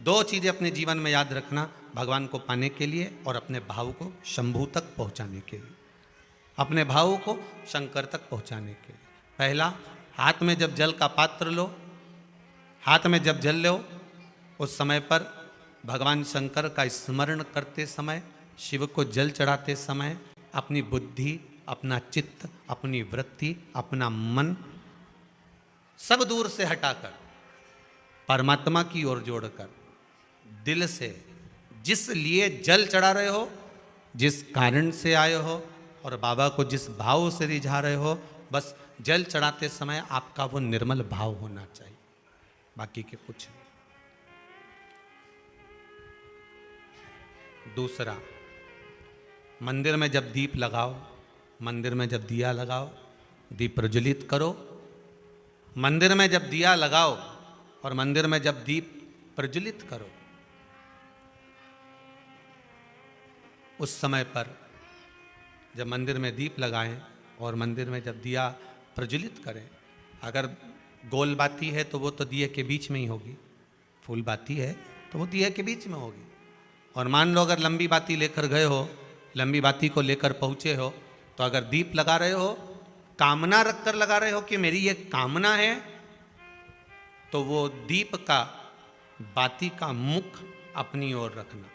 दो चीज़ें अपने जीवन में याद रखना, भगवान को पाने के लिए और अपने भाव को शंभू तक पहुंचाने के लिए, अपने भाव को शंकर तक पहुंचाने के लिए। पहला, हाथ में जब जल का पात्र लो, हाथ में जब जल लो, उस समय पर भगवान शंकर का स्मरण करते समय, शिव को जल चढ़ाते समय अपनी बुद्धि, अपना चित्त, अपनी वृत्ति, अपना मन सब दूर से हटाकर परमात्मा की ओर जोड़कर दिल से जिस लिए जल चढ़ा रहे हो, जिस कारण से आए हो और बाबा को जिस भाव से रिझा रहे हो, बस जल चढ़ाते समय आपका वो निर्मल भाव होना चाहिए, बाकी के कुछ नहीं। दूसरा, मंदिर में जब दीप लगाओ, मंदिर में जब दिया लगाओ, दीप प्रज्वलित करो। मंदिर में जब दिया लगाओ और मंदिर में जब दीप प्रज्वलित करो, उस समय पर जब मंदिर में दीप लगाएं और मंदिर में जब दिया प्रज्वलित करें, अगर गोल बाती है तो वो तो दिए के बीच में ही होगी, फूल बाती है तो वो दिए के बीच में होगी। और मान लो अगर लंबी बाती लेकर गए हो, लंबी बाती को लेकर पहुँचे हो, तो अगर दीप लगा रहे हो, कामना रख कर लगा रहे हो कि मेरी ये कामना है, तो वो दीप का, बाती का मुख अपनी ओर रखना,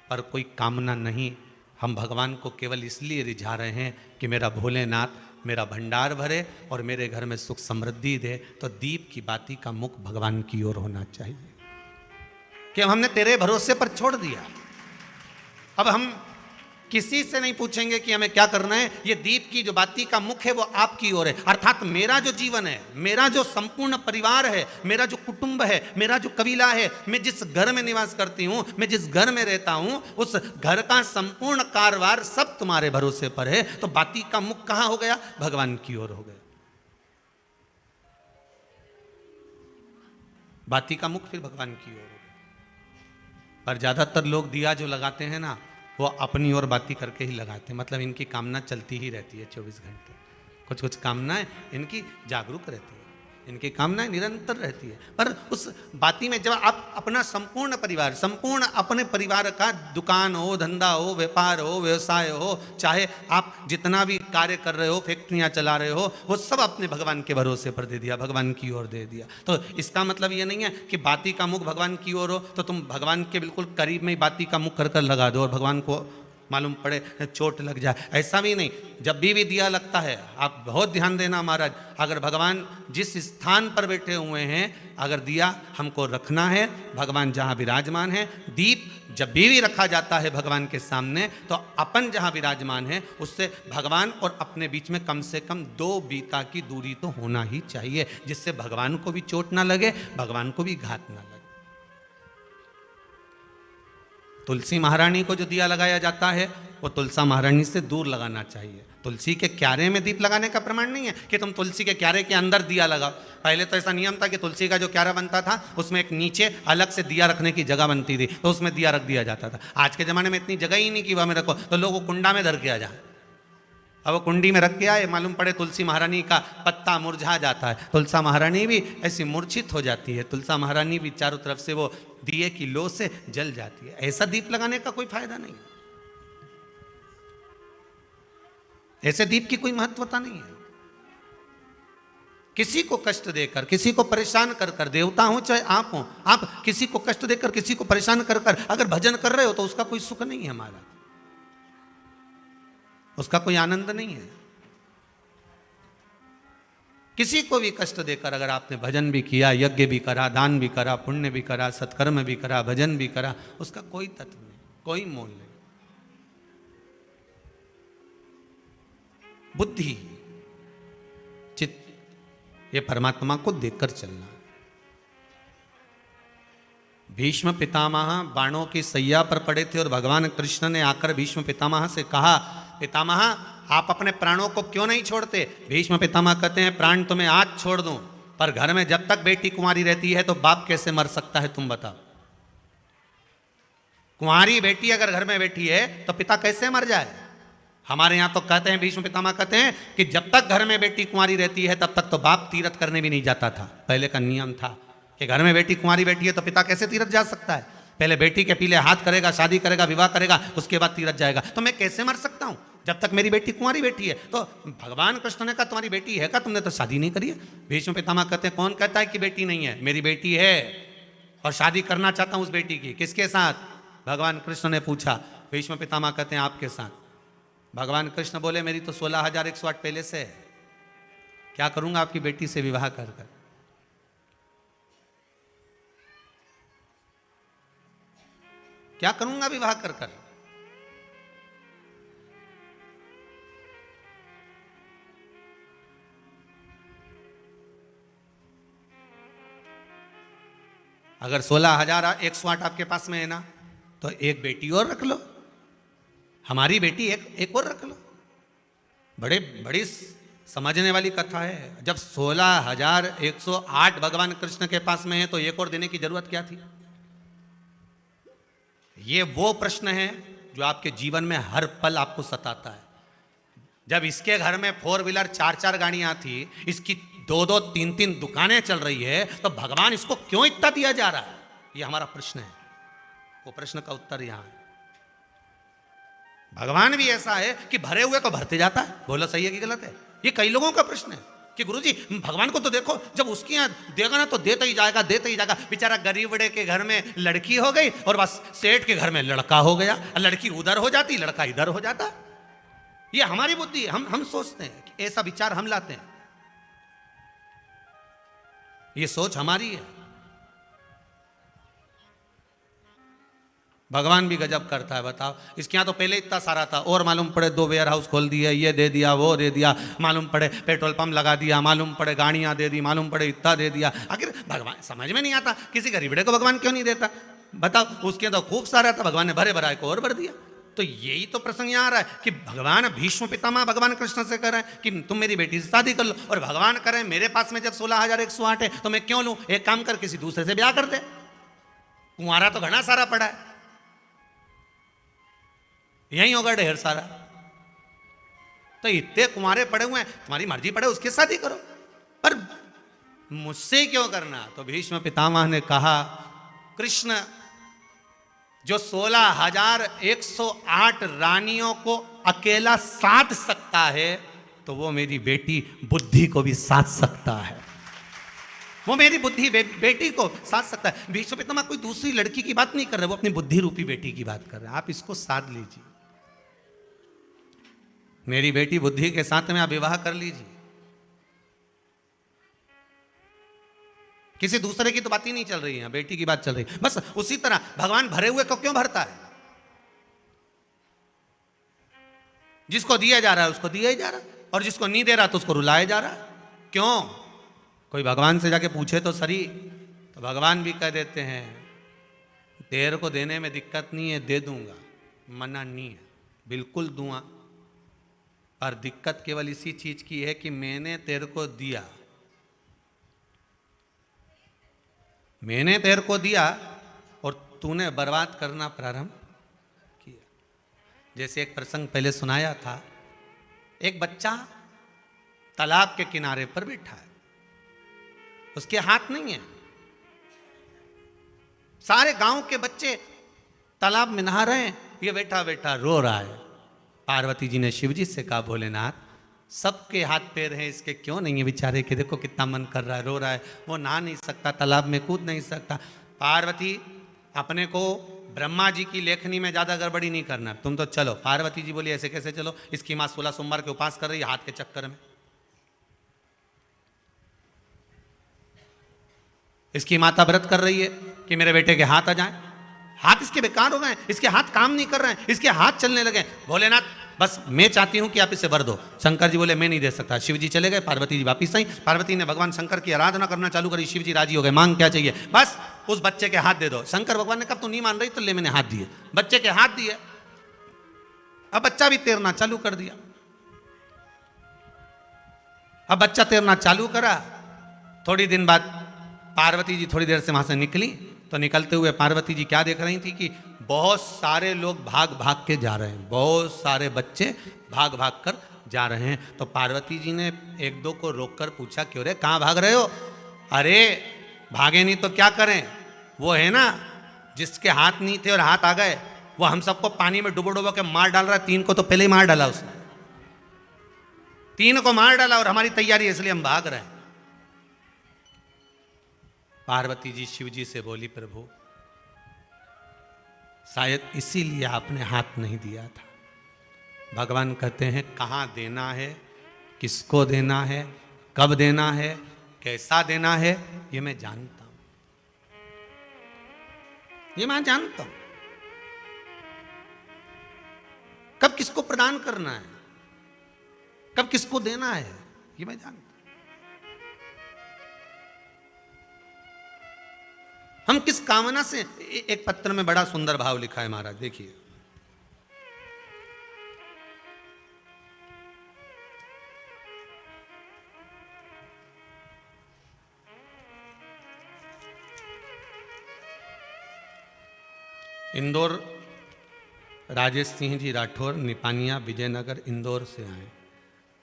पर कोई कामना नहीं। हम भगवान को केवल इसलिए रिझा रहे हैं कि मेरा भोलेनाथ मेरा भंडार भरे और मेरे घर में सुख समृद्धि दे, तो दीप की बाती का मुख भगवान की ओर होना चाहिए कि अब हमने तेरे भरोसे पर छोड़ दिया। अब हम किसी से नहीं पूछेंगे कि हमें क्या करना है, ये दीप की जो बाती का मुख है वो आपकी ओर है। अर्थात मेरा जो जीवन है, मेरा जो संपूर्ण परिवार है, मेरा जो कुटुंब है, मेरा जो कबीला है, मैं जिस घर में निवास करती हूँ, मैं जिस घर में रहता हूँ, उस घर का संपूर्ण कारभार सब तुम्हारे भरोसे पर है। तो बाती का मुख कहाँ हो गया? भगवान की ओर हो गया। बाती का मुख फिर भगवान की ओर हो गया। पर ज्यादातर लोग दिया जो लगाते हैं ना, वो अपनी ओर बाती करके ही लगाते हैं। मतलब इनकी कामना चलती ही रहती है 24 घंटे। कुछ कुछ कामनाएं इनकी जागरूक रहती है, इनकी कामनाएं निरंतर रहती है। पर उस बाती में जब आप अपना संपूर्ण परिवार, संपूर्ण अपने परिवार का, दुकान हो, धंधा हो, व्यापार हो, व्यवसाय हो, चाहे आप जितना भी कार्य कर रहे हो, फैक्ट्रियां चला रहे हो, वो सब अपने भगवान के भरोसे पर दे दिया, भगवान की ओर दे दिया। तो इसका मतलब ये नहीं है कि बाती का मुख भगवान की ओर हो तो तुम भगवान के बिल्कुल करीब में ही बाती का मुख कर कर लगा दो और भगवान को मालूम पड़े चोट लग जाए, ऐसा भी नहीं। जब भी दिया लगता है, आप बहुत ध्यान देना महाराज, अगर भगवान जिस स्थान पर बैठे हुए हैं, अगर दिया हमको रखना है, भगवान जहाँ विराजमान है, दीप जब भी रखा जाता है भगवान के सामने, तो अपन जहाँ विराजमान है उससे भगवान और अपने बीच में कम से कम 2 बीता की दूरी तो होना ही चाहिए, जिससे भगवान को भी चोट ना लगे, भगवान को भी घात ना लगे। तुलसी महारानी को जो दिया लगाया जाता है वो तुलसा महारानी से दूर लगाना चाहिए। तुलसी के क्यारे में दीप लगाने का प्रमाण नहीं है कि तुम तुलसी के क्यारे के अंदर दिया लगाओ। पहले तो ऐसा नियम था कि तुलसी का जो क्यारा बनता था उसमें एक नीचे अलग से दिया रखने की जगह बनती थी, तो उसमें दिया रख दिया जाता था। आज के ज़माने में इतनी जगह ही नहीं कि वह में रखो, तो लोग वो कुंडा में धर के आ जाए। अब वो कुंडी में रख के आए, मालूम पड़े तुलसी महारानी का पत्ता मुरझा जाता है, तुलसा महारानी भी ऐसी मूर्छित हो जाती है, तुलसा महारानी भी चारों तरफ से वो दिए की लो से जल जाती है। ऐसा दीप लगाने का कोई फायदा नहीं, ऐसे दीप की कोई महत्वता नहीं है। किसी को कष्ट देकर, किसी को परेशान कर कर, देवता हो चाहे आप हो, आप किसी को कष्ट देकर, किसी को परेशान कर कर अगर भजन कर रहे हो तो उसका कोई सुख नहीं है हमारा, उसका कोई आनंद नहीं है। किसी को भी कष्ट देकर अगर आपने भजन भी किया, यज्ञ भी करा, दान भी करा, पुण्य भी करा, सत्कर्म भी करा, भजन भी करा, उसका कोई तत्व नहीं, कोई मोल नहीं। बुद्धि, चित्त, ये परमात्मा को देखकर चलना। भीष्म पितामह बाणों की सैया पर पड़े थे और भगवान कृष्ण ने आकर भीष्म पितामह से कहा, पितामह आप अपने प्राणों को क्यों नहीं छोड़ते? भीष्म पितामह कहते हैं, प्राण तो मैं आज छोड़ दूं, पर घर में जब तक बेटी कुंवारी रहती है तो बाप कैसे मर सकता है, तुम बताओ। कुंवारी बेटी अगर घर में बैठी है तो पिता कैसे मर जाए? हमारे यहां तो कहते हैं, भीष्म पितामह कहते हैं कि जब तक घर में बेटी कुंवारी रहती है तब तक तो बाप तीर्थ करने भी नहीं जाता था। पहले का नियम था कि घर में बेटी कुंवारी बैठी है तो पिता कैसे तीर्थ जा सकता है। पहले बेटी के पीले हाथ करेगा, शादी करेगा, विवाह करेगा, उसके बाद तीरथ जाएगा। तो मैं कैसे मर सकता हूं जब तक मेरी बेटी कुंवारी बेटी है? तो भगवान कृष्ण ने कहा तुम्हारी बेटी है क्या? तुमने तो शादी नहीं करी है। भीष्म पितामह कहते हैं कौन कहता है कि बेटी नहीं है? मेरी बेटी है और शादी करना चाहता हूं उस बेटी की। किसके साथ? भगवान कृष्ण ने पूछा। भीष्म पितामह कहते हैं आपके साथ। भगवान कृष्ण बोले मेरी तो 16,108 पहले से है, क्या करूंगा आपकी बेटी से विवाह कर कर? क्या करूंगा विवाह कर कर? अगर 16,108 आपके पास में है ना, तो एक बेटी और रख लो, हमारी बेटी एक और रख लो। बड़ी समझने वाली कथा है। जब 16,108 भगवान कृष्ण के पास में है तो एक और देने की जरूरत क्या थी? ये वो प्रश्न है जो आपके जीवन में हर पल आपको सताता है। जब इसके घर में 4 व्हीलर 4 गाड़ियां थी, इसकी 2 3 दुकानें चल रही है, तो भगवान इसको क्यों इतना दिया जा रहा है? ये हमारा प्रश्न है। वो प्रश्न का उत्तर यहां है। भगवान भी ऐसा है कि भरे हुए को भरते जाता है। बोलो सही है कि गलत है? ये कई लोगों का प्रश्न है कि गुरुजी भगवान को तो देखो, जब उसके यहां देगा ना तो देता ही जाएगा, देता ही जाएगा। बेचारा गरीब बड़े के घर में लड़की हो गई और बस सेठ के घर में लड़का हो गया, लड़की उधर हो जाती, लड़का इधर हो जाता। ये हमारी बुद्धि है। हम सोचते हैं कि ऐसा विचार हम लाते हैं, ये सोच हमारी है। भगवान भी गजब करता है। बताओ, इसके यहाँ तो पहले इतना सारा था और मालूम पड़े 2 वेयर हाउस खोल दिए, ये दे दिया, वो दे दिया, मालूम पड़े पेट्रोल पंप लगा दिया, मालूम पड़े गाड़ियां दे दी, मालूम पड़े इतना दे दिया। आखिर भगवान समझ में नहीं आता किसी गरीबड़े को भगवान क्यों नहीं देता? बताओ, उसके तो खूब सारा था, भगवान ने भरे भराए को और भर दिया। तो यही तो प्रसंग यहाँ आ रहा है कि भगवान भीष्म पितामह भगवान कृष्ण से कह रहे हैं कि तुम मेरी बेटी से शादी कर लो, और भगवान कह रहे हैं मेरे पास में जब 16,108 है तो मैं क्यों लूं? एक काम कर, किसी दूसरे से ब्याह कर दे, कुंवारा तो घना सारा पड़ा है, यहीं होगा ढेर सारा। तो इतने कुंवारे पड़े हुए हैं, तुम्हारी मर्जी पड़े उसके शादी करो, पर मुझसे क्यों करना? तो भीष्म पितामह ने कहा कृष्ण जो 16,108 रानियों को अकेला साध सकता है, तो वो मेरी बेटी बुद्धि को भी साध सकता है। वो मेरी बुद्धि बेटी को साध सकता है। भीष्म पितामह कोई दूसरी लड़की की बात नहीं कर रहे, वो अपनी बुद्धि रूपी बेटी की बात कर रहे हैं। आप इसको साध लीजिए, मेरी बेटी बुद्धि के साथ में आप विवाह कर लीजिए। किसी दूसरे की तो बात ही नहीं चल रही है, बेटी की बात चल रही है। बस उसी तरह भगवान भरे हुए को क्यों भरता है? जिसको दिया जा रहा है उसको दिया ही जा रहा है, और जिसको नहीं दे रहा तो उसको रुलाया जा रहा है। क्यों? कोई भगवान से जाके पूछे तो सही, तो भगवान भी कह देते हैं तेरे को देने में दिक्कत नहीं है, दे दूंगा, मना नहीं है, बिल्कुल दूंगा। और दिक्कत केवल इसी चीज की है कि मैंने तेरे को दिया, मैंने तेरे को दिया और तूने बर्बाद करना प्रारंभ किया। जैसे एक प्रसंग पहले सुनाया था, एक बच्चा तालाब के किनारे पर बैठा है, उसके हाथ नहीं है। सारे गांव के बच्चे तालाब में नहा रहे हैं, ये बैठा बैठा रो रहा है। पार्वती जी ने शिव जी से कहा भोलेनाथ सबके हाथ पैर हैं, इसके क्यों नहीं है बेचारे के? देखो कितना मन कर रहा है, रो रहा है, वो नहा नहीं सकता, तालाब में कूद नहीं सकता। पार्वती अपने को ब्रह्मा जी की लेखनी में ज्यादा गड़बड़ी नहीं करना, तुम तो चलो। पार्वती जी बोली ऐसे कैसे चलो? इसकी माँ 16 सोमवार के उपास कर रही है हाथ के चक्कर में। इसकी माता व्रत कर रही है कि मेरे बेटे के हाथ आ जाएं, हाथ इसके बेकार हो गए, इसके हाथ काम नहीं कर रहे हैं, इसके हाथ चलने लगे। भोलेनाथ बस मैं चाहती हूं कि आप इसे वर दो। शंकर जी बोले मैं नहीं दे सकता। शिव जी चले गए, पार्वती जी वापिस आई। पार्वती ने भगवान शंकर की आराधना करना चालू करी, शिव जी राजी हो गए। मांग क्या चाहिए? बस उस बच्चे के हाथ दे दो। शंकर भगवान ने कहा तू नहीं मान रही तो ले, मैंने हाथ दिए, बच्चे के हाथ दिए। अब बच्चा भी तैरना चालू कर दिया। अब बच्चा तैरना चालू करा। थोड़ी दिन बाद पार्वती जी थोड़ी देर से वहां से निकली, तो निकलते हुए पार्वती जी क्या देख रही थी कि बहुत सारे लोग भाग भाग के जा रहे हैं, बहुत सारे बच्चे भाग भाग कर जा रहे हैं। तो पार्वती जी ने 1-2 को रोककर पूछा क्यों रे, कहाँ भाग रहे हो? अरे भागे नहीं तो क्या करें, वो है ना जिसके हाथ नहीं थे और हाथ आ गए वो हम सबको पानी में डुबो डुबो के मार डाल रहा है। 3 को तो पहले ही मार डाला उसने, 3 को मार डाला और हमारी तैयारी है, इसलिए हम भाग रहे हैं। पार्वती जी शिव जी से बोली, प्रभु शायद इसीलिए आपने हाथ नहीं दिया था। भगवान कहते हैं कहाँ देना है, किसको देना है, कब देना है, कैसा देना है, ये मैं जानता हूं, ये मैं जानता हूं। कब किसको प्रदान करना है, कब किसको देना है, ये मैं जानता हूं। हम किस कामना से, एक पत्र में बड़ा सुंदर भाव लिखा है महाराज, देखिए। इंदौर राजेश सिंह जी राठौर, निपानिया विजयनगर इंदौर से आए।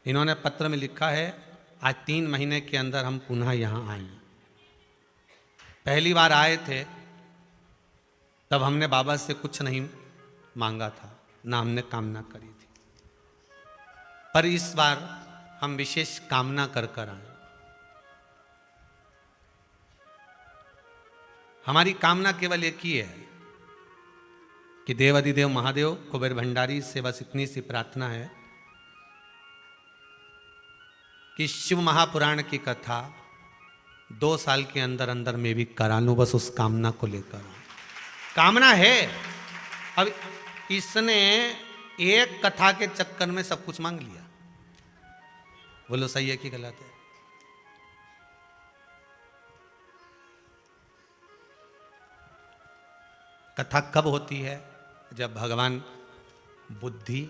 इन्होंने पत्र में लिखा है, आज 3 महीने के अंदर हम पुनः यहाँ आए। पहली बार आए थे तब हमने बाबा से कुछ नहीं मांगा था, ना हमने कामना करी थी, पर इस बार हम विशेष कामना कर कर आए। हमारी कामना केवल एक ही है कि देवाधिदेव महादेव कुबेर भंडारी से बस इतनी सी प्रार्थना है कि शिव महापुराण की कथा 2 साल के अंदर अंदर मैं भी करा लूं, बस उस कामना को लेकर। कामना है। अब इसने एक कथा के चक्कर में सब कुछ मांग लिया। बोलो सही है कि गलत है? कथा कब होती है? जब भगवान बुद्धि,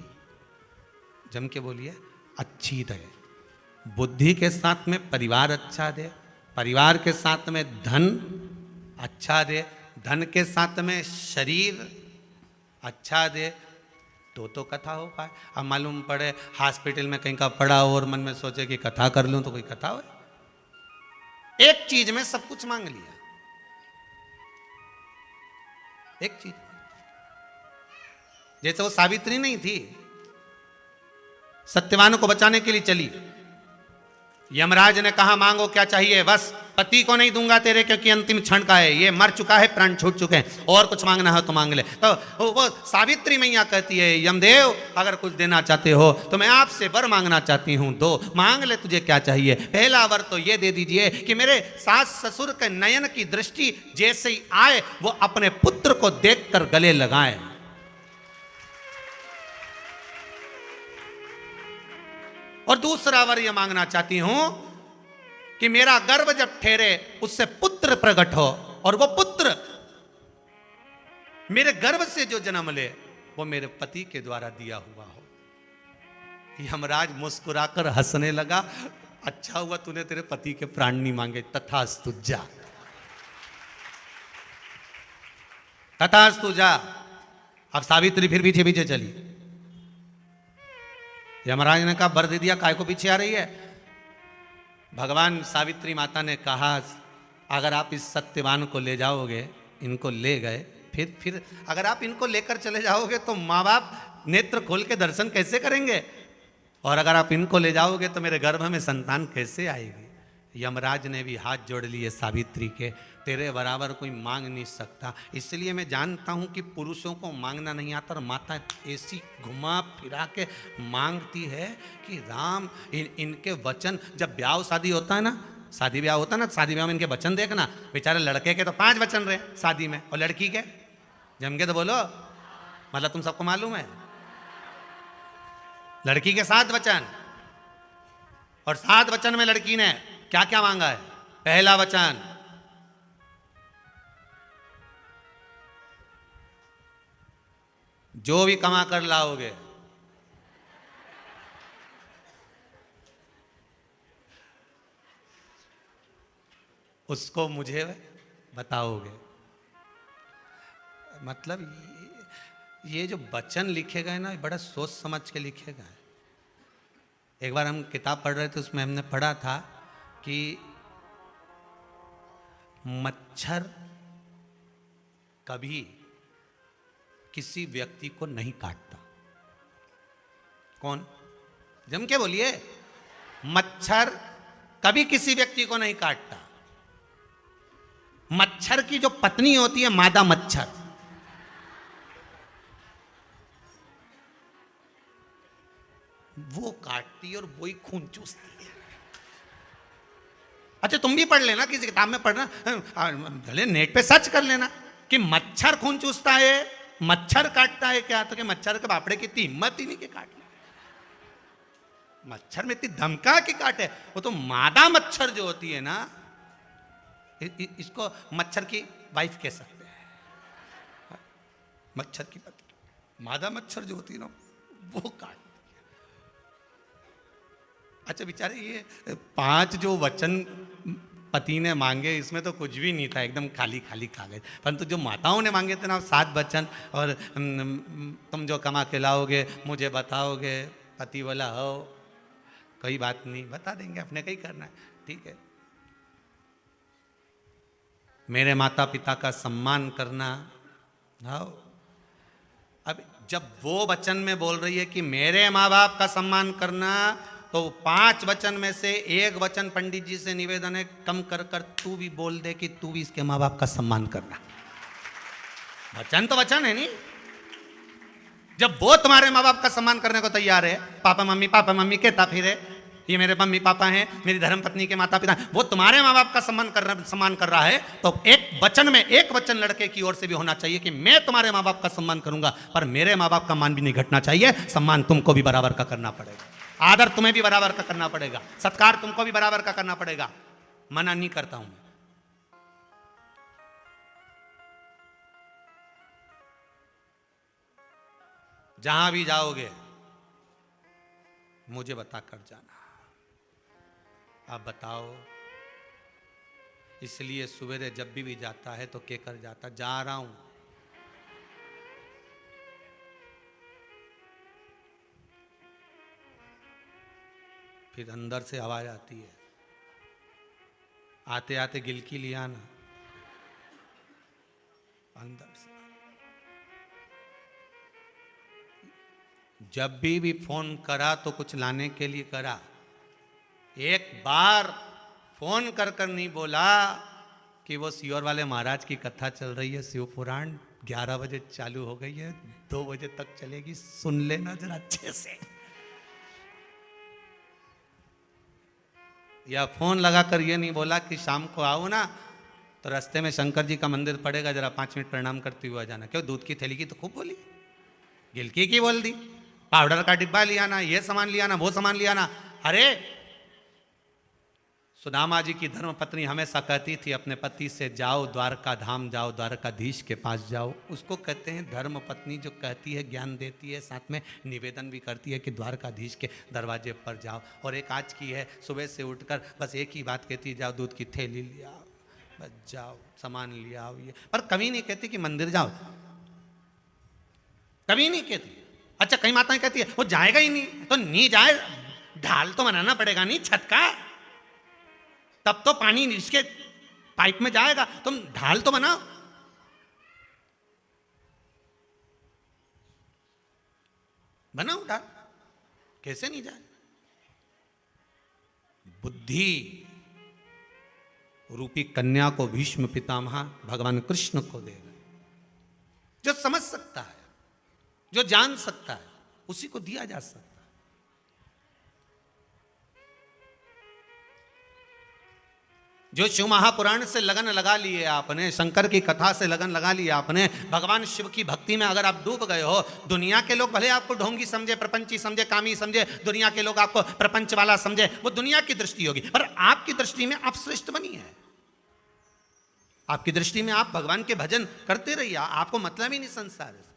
जम के बोलिए, अच्छी दे। बुद्धि के साथ में परिवार अच्छा दे, परिवार के साथ में धन अच्छा दे, धन के साथ में शरीर अच्छा दे, तो कथा हो पाए। अब मालूम पड़े हॉस्पिटल में कहीं का पड़ा हो और मन में सोचे कि कथा कर लूं तो कोई कथा हो? एक चीज में सब कुछ मांग लिया, एक चीज। जैसे वो सावित्री नहीं थी, सत्यवान को बचाने के लिए चली, यमराज ने कहा मांगो क्या चाहिए, बस पति को नहीं दूंगा तेरे क्योंकि अंतिम क्षण का है, ये मर चुका है, प्राण छूट चुके हैं, और कुछ मांगना है तो मांग ले। तो वो सावित्री मैया कहती है, यमदेव अगर कुछ देना चाहते हो तो मैं आपसे वर मांगना चाहती हूं, दो, मांग ले, तुझे क्या चाहिए। पहला वर तो ये दे दीजिए कि मेरे सास ससुर के नयन की दृष्टि जैसे ही आए वो अपने पुत्र को देखकर गले लगाए। और दूसरा वर यह मांगना चाहती हूं कि मेरा गर्भ जब ठहरे उससे पुत्र प्रकट हो, और वो पुत्र मेरे गर्भ से जो जन्म ले वो मेरे पति के द्वारा दिया हुआ हो। यमराज मुस्कुराकर हंसने लगा, अच्छा हुआ तूने तेरे पति के प्राण नहीं मांगे, तथास्तु जा, तथास्तु जा। अब सावित्री फिर पीछे पीछे चली। यमराज ने कहा वर दे दिया, काय को पीछे आ रही है? भगवान सावित्री माता ने कहा अगर आप इस सत्यवान को ले जाओगे, इनको ले गए, फिर अगर आप इनको लेकर चले जाओगे तो माँ बाप नेत्र खोल के दर्शन कैसे करेंगे, और अगर आप इनको ले जाओगे तो मेरे गर्भ में संतान कैसे आएगी। यमराज ने भी हाथ जोड़ लिए सावित्री के, तेरे बराबर कोई मांग नहीं सकता। इसलिए मैं जानता हूं कि पुरुषों को मांगना नहीं आता, और माता ऐसी घुमा फिरा के मांगती है कि राम इनके वचन, जब ब्याह शादी होता है ना, शादी ब्याह होता है ना, शादी ब्याह में इनके वचन देखना, बेचारे लड़के के तो 5 वचन रहे शादी में, और लड़की के जम के तो बोलो, मतलब तुम सबको मालूम है, लड़की के 7 वचन, और 7 वचन में लड़की ने क्या क्या मांगा है। पहला वचन, जो भी कमा कर लाओगे उसको मुझे बताओगे। मतलब ये जो वचन लिखे गए ना, बड़ा सोच समझ के लिखे गए। एक बार हम किताब पढ़ रहे थे, उसमें हमने पढ़ा था कि मच्छर कभी किसी व्यक्ति को नहीं काटता। कौन? जम के बोलिए। मच्छर कभी किसी व्यक्ति को नहीं काटता। मच्छर की जो पत्नी होती है, मादा मच्छर, वो काटती है और वही खून चूसती है। अच्छा, तुम भी पढ़ लेना, किसी किताब में पढ़ना, भले नेट पे सर्च कर लेना कि मच्छर खून चूसता है, मच्छर काटता है क्या, तो कि मच्छर के बापड़े की इतनी हिम्मत ही नहीं कि काट ले। मच्छर में इतनी धमका के काटे। वो तो मादा मच्छर जो होती है ना, इसको मच्छर की वाइफ कह सकते हैं, मच्छर की पत्नी। मादा मच्छर जो होती है ना, वो काट। अच्छा बेचारे, ये 5 जो वचन पति ने मांगे, इसमें तो कुछ भी नहीं था, एकदम खाली खाली कागज। परंतु जो माताओं ने मांगे थे ना, 7 वचन, और तुम जो कमा के लाओगे मुझे बताओगे। पति बोला, हो कोई बात नहीं, बता देंगे, अपने का ही करना है, ठीक है। मेरे माता पिता का सम्मान करना। हाँ, अब जब वो वचन में बोल रही है कि मेरे माँ बाप का सम्मान करना, तो 5 वचन में से एक वचन पंडित जी से निवेदन है, कम कर कर तू भी बोल दे कि तू भी इसके माँ बाप का सम्मान करना। वचन तो वचन है नहीं। जब वो तुम्हारे माँ बाप का सम्मान करने को तैयार है, पापा मम्मी कहता फिर है, ये मेरे मम्मी पापा हैं, मेरी धर्मपत्नी के माता पिता, वो तुम्हारे माँ बाप का सम्मान कर रहा है, तो एक वचन में एक वचन लड़के की ओर से भी होना चाहिए कि मैं तुम्हारे माँ बाप का सम्मान करूंगा, पर मेरे माँ बाप का मान भी नहीं घटना चाहिए। सम्मान तुमको भी बराबर का करना पड़ेगा, आदर तुम्हें भी बराबर का करना पड़ेगा, सत्कार तुमको भी बराबर का करना पड़ेगा। मना नहीं करता हूं मैं। जहां भी जाओगे मुझे बता कर जाना। आप बताओ, इसलिए सवेरे जब भी जाता है तो कहकर जाता, जा रहा हूं। फिर अंदर से आवाज आती है, आते आते गिलकी लिया ना, अंदर से। जब भी फोन करा तो कुछ लाने के लिए करा। एक बार फोन कर कर नहीं बोला कि वो सियोर वाले महाराज की कथा चल रही है, शिव पुराण 11 बजे चालू हो गई है, 2 बजे तक चलेगी, सुन लेना जरा अच्छे से। या फोन लगाकर ये नहीं बोला कि शाम को आओ ना, तो रास्ते में शंकर जी का मंदिर पड़ेगा, जरा 5 मिनट प्रणाम करते हुए आ जाना। क्यों? दूध की थैली की तो खूब बोली, गिलकी की बोल दी, पाउडर का डिब्बा लिया ना, ये सामान लिया ना, वो सामान लिया ना। अरे सुदामा जी की धर्मपत्नी हमेशा कहती थी अपने पति से, जाओ द्वारका धाम जाओ, द्वारकाधीश के पास जाओ। उसको कहते हैं धर्मपत्नी, जो कहती है, ज्ञान देती है, साथ में निवेदन भी करती है कि द्वारकाधीश के दरवाजे पर जाओ। और एक आज की है, सुबह से उठकर बस एक ही बात कहती, जाओ दूध की थैली ले आओ, बस जाओ सामान ले आओ। ये पर कभी नहीं कहती कि मंदिर जाओ, कभी नहीं कहती। अच्छा, कई माताएं कहती है वो जाएगा ही नहीं, तो नहीं जाए, ढाल तो बनाना पड़ेगा नहीं छत का, तब तो पानी इसके पाइप में जाएगा, तुम ढाल तो बनाओ। बनाओ ढाल, कैसे नहीं जाए। बुद्धि रूपी कन्या को भीष्म पितामह भगवान कृष्ण को देगा। जो समझ सकता है, जो जान सकता है, उसी को दिया जा सकता है। जो शिव महापुराण से लगन लगा लिए आपने, शंकर की कथा से लगन लगा लिया आपने, भगवान शिव की भक्ति में अगर आप डूब गए हो, दुनिया के लोग भले आपको ढोंगी समझे, प्रपंची समझे, कामी समझे, दुनिया के लोग आपको प्रपंच वाला समझे, वो दुनिया की दृष्टि होगी, पर आपकी दृष्टि में आप श्रेष्ठ बनी है। आपकी दृष्टि में आप भगवान के भजन करते रहिए, आपको मतलब ही नहीं संसार से।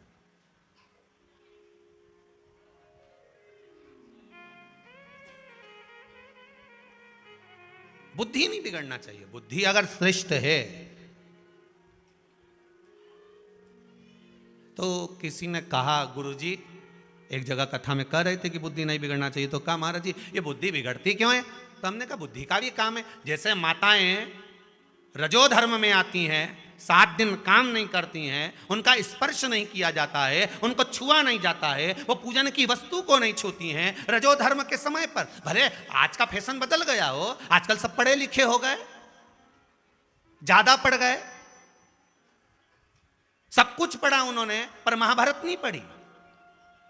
बुद्धि नहीं बिगड़ना चाहिए। बुद्धि अगर श्रेष्ठ है तो किसी ने कहा, गुरुजी एक जगह कथा में कह रहे थे कि बुद्धि नहीं बिगड़ना चाहिए, तो कहा महाराज जी ये बुद्धि बिगड़ती क्यों है? तो हमने कहा बुद्धि का भी काम है। जैसे माताएं रजो धर्म में आती हैं 7 दिन काम नहीं करती हैं, उनका स्पर्श नहीं किया जाता है, उनको छुआ नहीं जाता है, वो पूजन की वस्तु को नहीं छूती हैं रजोधर्म के समय पर। भले आज का फैशन बदल गया हो, आजकल सब पढ़े लिखे हो गए, ज्यादा पढ़ गए, सब कुछ पढ़ा उन्होंने, पर महाभारत नहीं पढ़ी।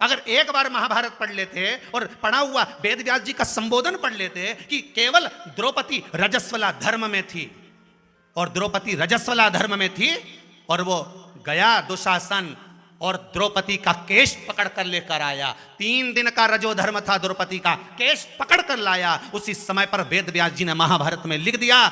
अगर एक बार महाभारत पढ़ लेते और पढ़ा हुआ वेद व्यास जी का संबोधन पढ़ लेते कि केवल द्रौपदी रजस्वला धर्म में थी, और द्रौपदी रजस्वला धर्म में थी, और वो गया दुशासन और द्रौपदी का केश पकड़ कर लेकर आया। 3 दिन का रजोधर्म था, द्रौपदी का केश पकड़ कर लाया। उसी समय पर वेद व्यास जी ने महाभारत में लिख दिया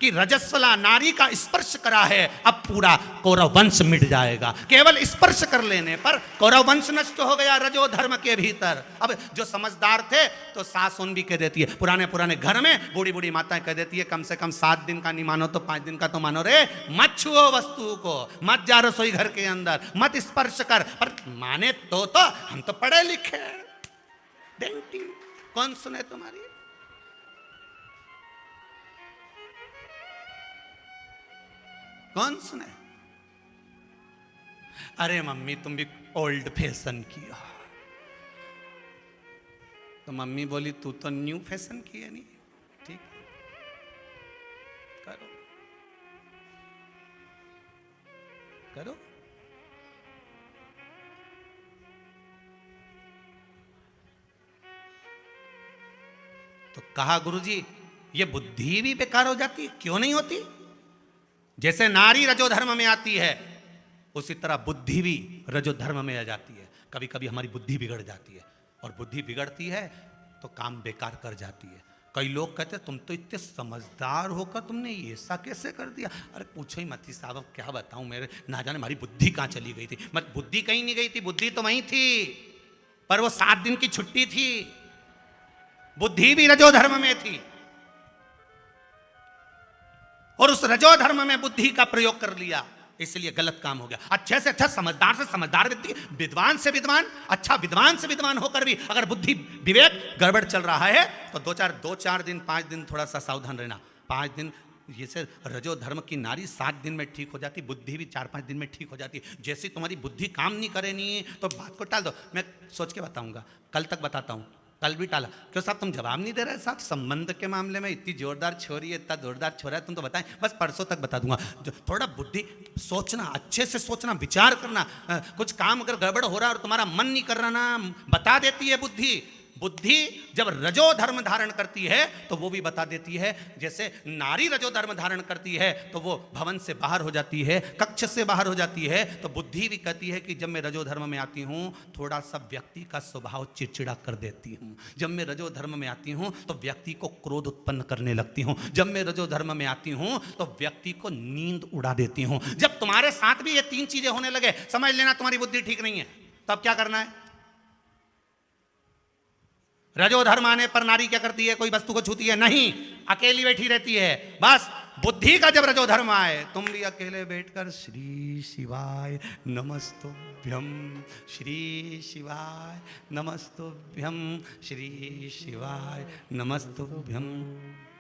कि रजस्वला नारी का स्पर्श करा है, अब पूरा कौरव वंश मिट जाएगा। केवल स्पर्श कर लेने पर कौरव वंश नष्ट हो गया रजोधर्म के भीतर। अब जो समझदार थे तो सास उन भी कह देती है, पुराने घर में बूढ़ी बूढ़ी माताएं कह देती है, कम से कम 7 दिन का नहीं मानो तो 5 दिन का तो मानो रे, मत छुओ वस्तु को, मत जा रसोई घर के अंदर, मत स्पर्श कर। पर माने तो हम तो पढ़े लिखे, डेंटिंग कौन सुने तुम्हारी। कौन सुने। अरे मम्मी तुम भी ओल्ड फैशन किया, तो मम्मी बोली तू तो न्यू फैशन की है, नहीं ठीक करो करो। तो कहा गुरुजी ये बुद्धि भी बेकार हो जाती, क्यों नहीं होती। जैसे नारी रजोधर्म में आती है, उसी तरह बुद्धि भी रजोधर्म में आ जाती है। कभी कभी हमारी बुद्धि बिगड़ जाती है, और बुद्धि बिगड़ती है तो काम बेकार कर जाती है। कई लोग कहते हैं तुम तो इतने समझदार होकर तुमने ऐसा कैसे कर दिया। अरे पूछो ही मत साहब, अब क्या बताऊं, मेरे ना जाने हमारी बुद्धि कहाँ चली गई थी। मत बुद्धि कहीं नहीं गई थी, बुद्धि तो वहीं थी, पर वो 7 दिन की छुट्टी थी, बुद्धि भी रजोधर्म में थी, और उस रजोधर्म में बुद्धि का प्रयोग कर लिया, इसलिए गलत काम हो गया। अच्छे से अच्छा समझदार से समझदार व्यक्ति, विद्वान से विद्वान, अच्छा विद्वान से विद्वान होकर भी अगर बुद्धि विवेक गड़बड़ चल रहा है तो 2-4 दिन 5 दिन थोड़ा सा सावधान रहना। 5 दिन ये से रजोधर्म की नारी 7 दिन में ठीक हो जाती, बुद्धि भी 4-5 दिन में ठीक हो जाती। जैसी तुम्हारी बुद्धि काम नहीं करे नहीं तो बात को टाल दो। मैं सोच के बताऊंगा, कल तक बताता हूं, कल भी टाला। क्यों साहब तुम जवाब नहीं दे रहे साहब, संबंध के मामले में इतनी जोरदार छोरी है, इतना जोरदार छोरा है, तुम तो बताएं। बस परसों तक बता दूंगा। थोड़ा बुद्धि सोचना, अच्छे से सोचना, विचार करना। कुछ काम अगर गड़बड़ हो रहा है और तुम्हारा मन नहीं कर रहा ना, बता देती है बुद्धि। बुद्धि जब रजो धर्म धारण करती है तो वो भी बता देती है। जैसे नारी रजो धर्म धारण करती है तो वो भवन से बाहर हो जाती है, कक्ष से बाहर हो जाती है, तो बुद्धि भी कहती है कि जब मैं रजो धर्म में आती हूँ थोड़ा सा व्यक्ति का स्वभाव चिड़चिड़ा कर देती हूँ। जब मैं रजो धर्म में आती हूँ तो व्यक्ति को क्रोध उत्पन्न करने लगती हूँ। जब मैं रजो धर्म में आती हूँ तो व्यक्ति को नींद उड़ा देती हूँ। जब तुम्हारे साथ भी ये 3 चीजें होने लगे, समझ लेना तुम्हारी बुद्धि ठीक नहीं है। तब क्या करना है? रजो धर्म आने पर नारी क्या करती है? कोई वस्तु को छूती है नहीं, अकेली बैठी रहती है। बस बुद्धि का जब रजो धर्म आए, तुम भी अकेले बैठकर श्री शिवाय नमस्तुभ्यम, श्री शिवाय नमस्तुभ्यम, श्री शिवाय नमस्तुभ्यम।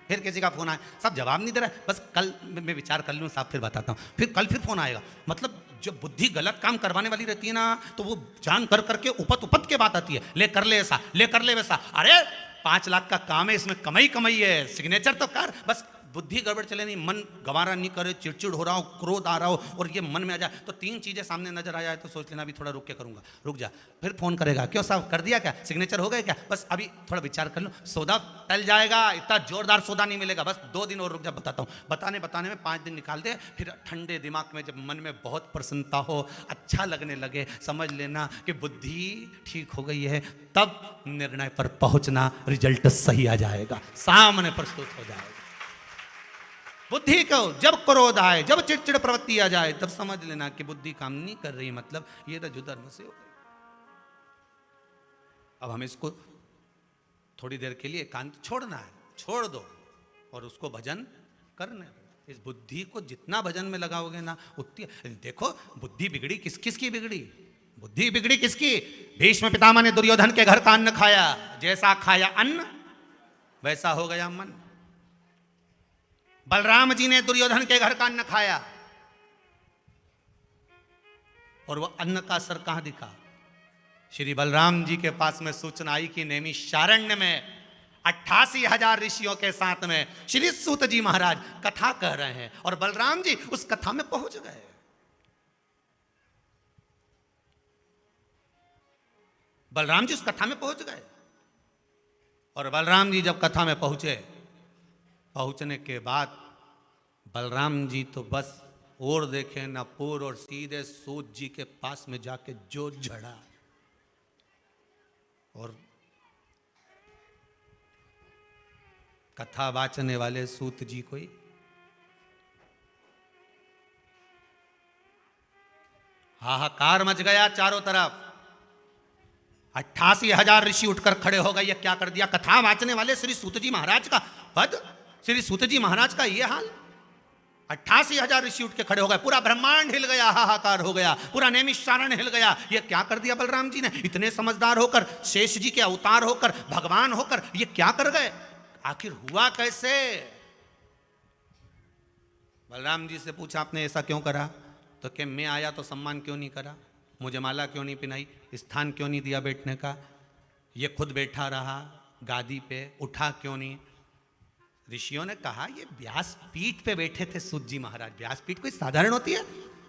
फिर किसी का फोन आए, सब जवाब नहीं दे रहा, बस कल मैं विचार कर लूँ साहब, फिर बताता हूँ। फिर कल फिर फोन आएगा। मतलब जब बुद्धि गलत काम करवाने वाली रहती है ना, तो वो जान कर करके उपत के बात आती है, ले कर ले ऐसा, ले कर ले वैसा। अरे 5 लाख का काम है, इसमें कमाई है, सिग्नेचर तो कर। बस बुद्धि गड़बड़ चले नहीं, मन गंवारा नहीं करे, चिड़चिड़ हो रहा हो, क्रोध आ रहा हो और ये मन में आ जाए, तो 3 चीजें सामने नजर आ जाए तो सोच लेना अभी थोड़ा रुक के करूंगा। रुक जा, फिर फोन करेगा, क्यों साहब कर दिया क्या, सिग्नेचर हो गए क्या? बस अभी थोड़ा विचार कर लो, सौदा टल जाएगा। इतना जोरदार सौदा नहीं मिलेगा, बस 2 दिन और रुक जा, बताता हूँ। बताने में 5 दिन निकाल दे। फिर ठंडे दिमाग में जब मन में बहुत प्रसन्नता हो, अच्छा लगने लगे, समझ लेना कि बुद्धि ठीक हो गई है। तब निर्णय पर पहुंचना, रिजल्ट सही आ जाएगा, सामने प्रस्तुत हो जाएगा। बुद्धि को जब क्रोध आए, जब चिड़चिड़ प्रवृत्ति आ जाए, तब समझ लेना कि बुद्धि काम नहीं कर रही, मतलब ये रजो धर्म से हो गई। अब हमें इसको थोड़ी देर के लिए एकांत छोड़ना है, छोड़ दो और उसको भजन करने। इस बुद्धि को जितना भजन में लगाओगे ना उतनी। देखो बुद्धि बिगड़ी किसकी बिगड़ी? बुद्धि बिगड़ी किसकी? भीष्म पितामह ने दुर्योधन के घर का अन्न खाया, जैसा खाया अन्न वैसा हो गया मन। बलराम जी ने दुर्योधन के घर का अन्न खाया, और वो अन्न का असर कहां दिखा? श्री बलराम जी के पास में सूचना आई कि नैमिषारण्य में 88,000 ऋषियों के साथ में श्री सूत जी महाराज कथा कह रहे हैं और बलराम जी उस कथा में पहुंच गए। बलराम जी उस कथा में पहुंच गए और बलराम जी जब कथा में पहुंचे, पहुंचने के बाद बलराम जी तो बस और देखे न पूर और सीधे सूत जी के पास में जाके जो झड़ा और कथा वाचने वाले सूत जी कोई हाहाकार मच गया चारों तरफ। 88,000 ऋषि उठकर खड़े हो गए। ये क्या कर दिया? कथा वाचने वाले श्री सूत जी महाराज का पद, श्री सूत जी महाराज का ये हाल। 88,000 ऋषि उठ के खड़े हो गए, पूरा ब्रह्मांड हिल गया, हाहाकार हो गया, पूरा नैमिषारण्य हिल गया। ये क्या कर दिया बलराम जी ने? इतने समझदार होकर, शेष जी के अवतार होकर, भगवान होकर ये क्या कर गए? आखिर हुआ कैसे? बलराम जी से पूछा आपने ऐसा क्यों करा? तो कि मैं आया तो सम्मान क्यों नहीं करा, मुझे माला क्यों नहीं पिनाई, स्थान क्यों नहीं दिया बैठने का, ये खुद बैठा रहा गादी पे, उठा क्यों नहीं? ऋषियों ने कहा ये व्यासपीठ पे बैठे थे सूत जी महाराज। व्यासपीठ कोई साधारण होती है?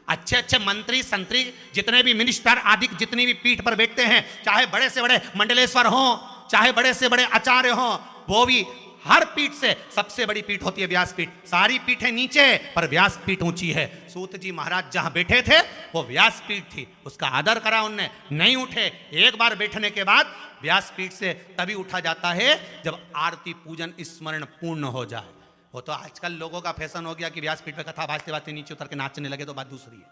अच्छे अच्छे मंत्री संतरी जितने भी मिनिस्टर आदि जितनी भी पीठ पर बैठते हैं, चाहे बड़े से बड़े मंडलेश्वर हों, चाहे बड़े से बड़े आचार्य हों, वो भी हर पीठ से सबसे बड़ी पीठ होती है व्यासपीठ। सारी पीठें नीचे पर व्यासपीठ ऊंची है। सूत जी महाराज जहां बैठे थे वो व्यासपीठ थी, उसका आदर करा उनने, नहीं उठे। एक बार बैठने के बाद व्यासपीठ से तभी उठा जाता है जब आरती पूजन स्मरण पूर्ण हो जाए। वो तो आजकल लोगों का फैशन हो गया कि व्यासपीठ पे कथा भाजते भाजते नीचे उतर के नाचने लगे तो बात दूसरी है।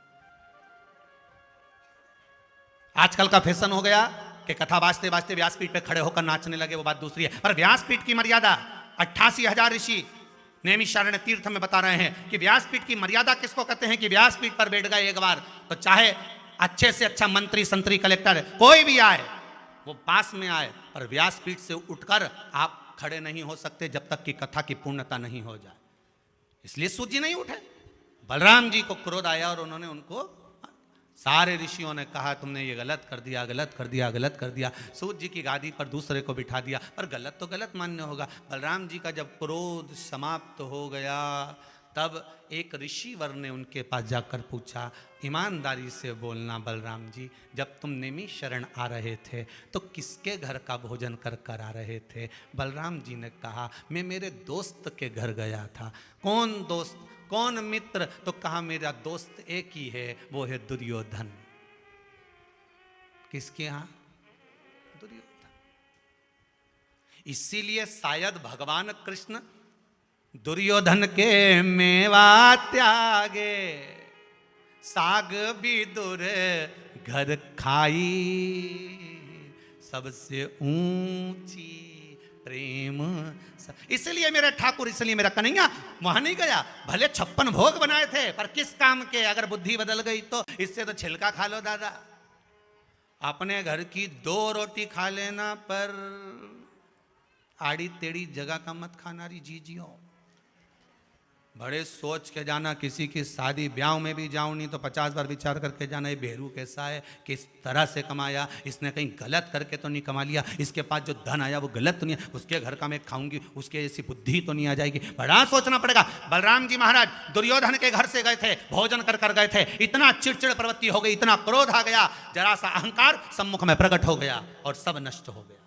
आजकल का फैशन हो गया कि कथा भाजते भाजते व्यासपीठ पे खड़े होकर नाचने लगे, वो बात दूसरी है। पर व्यासपीठ की मर्यादा 88,000 ऋषि नैमिषारण्य तीर्थ में बता रहे हैं कि व्यासपीठ की मर्यादा किसको कहते हैं कि व्यासपीठ पर बैठ गए एक बार तो चाहे अच्छे से अच्छा मंत्री संतरी कलेक्टर कोई भी आए वो पास में आए, पर व्यासपीठ से उठकर आप खड़े नहीं हो सकते जब तक कि कथा की पूर्णता नहीं हो जाए। इसलिए सूत जी नहीं उठे। बलराम जी को क्रोध आया और उन्होंने उनको, सारे ऋषियों ने कहा तुमने ये गलत कर दिया, गलत कर दिया, गलत कर दिया। सूत जी की गादी पर दूसरे को बिठा दिया, पर गलत तो गलत मान्य होगा। बलराम जी का जब क्रोध समाप्त हो गया तब एक ऋषिवर ने उनके पास जाकर पूछा, ईमानदारी से बोलना बलराम जी, जब तुम नैमिषारण्य आ रहे थे तो किसके घर का भोजन कर कर आ रहे थे? बलराम जी ने कहा मैं मेरे दोस्त के घर गया था। कौन दोस्त, कौन मित्र? तो कहा मेरा दोस्त एक ही है, वो है दुर्योधन। किसके यहां? दुर्योधन। इसीलिए शायद भगवान कृष्ण दुर्योधन के मेवा त्यागे, साग भी दुर घर खाई, सबसे ऊंची प्रेम। इसलिए मेरा ठाकुर, इसलिए मेरा कन्हैया वहां नहीं गया। भले 56 भोग बनाए थे पर किस काम के? अगर बुद्धि बदल गई तो इससे तो छिलका खा लो दादा। अपने घर की 2 रोटी खा लेना पर आड़ी टेढ़ी जगह का मत खाना री जीजियो। बड़े सोच के जाना, किसी की शादी ब्याह में भी जाऊं नहीं तो 50 बार विचार करके जाना, ये बेहरू कैसा है, किस तरह से कमाया, इसने कहीं गलत करके तो नहीं कमा लिया, इसके पास जो धन आया वो गलत तो नहीं है, उसके घर का मैं खाऊंगी, उसके ऐसी बुद्धि तो नहीं आ जाएगी। बड़ा सोचना पड़ेगा। बलराम जी महाराज दुर्योधन के घर से गए थे, भोजन कर कर गए थे, इतना चिड़चिड़ प्रवृत्ति हो गई, इतना क्रोध आ गया, जरा सा अहंकार सम्मुख में प्रकट हो गया और सब नष्ट हो गया।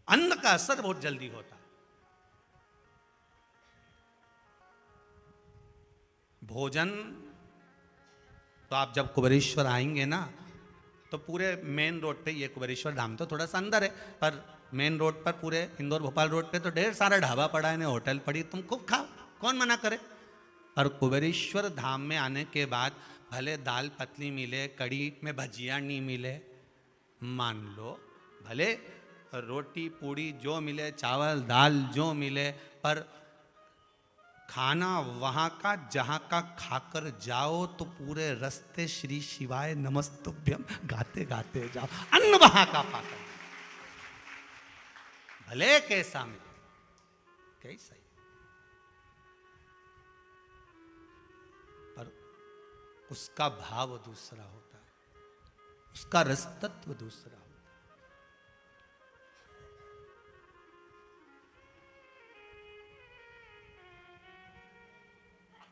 अन्न का असर बहुत जल्दी होता। भोजन तो आप जब कुबेरेश्वर आएंगे ना तो पूरे मेन रोड पे, ये कुबेरेश्वर धाम तो थोड़ा सा अंदर है, पर मेन रोड पर पूरे इंदौर भोपाल रोड पे तो ढेर सारा ढाबा पड़ा है, होटल पड़ी, तुम खूब खाओ, कौन मना करे। और कुबेरेश्वर धाम में आने के बाद भले दाल पतली मिले, कड़ी में भजिया नहीं मिले, मान लो भले रोटी पूड़ी जो मिले, चावल दाल जो मिले, पर खाना वहां का जहां का खाकर जाओ तो पूरे रास्ते श्री शिवाय नमस्तुभ्यम गाते गाते जाओ। अन्न वहां का पाकर भले कैसा मिले, कैसा ही, पर उसका भाव दूसरा होता है, उसका रस तत्व दूसरा होता है।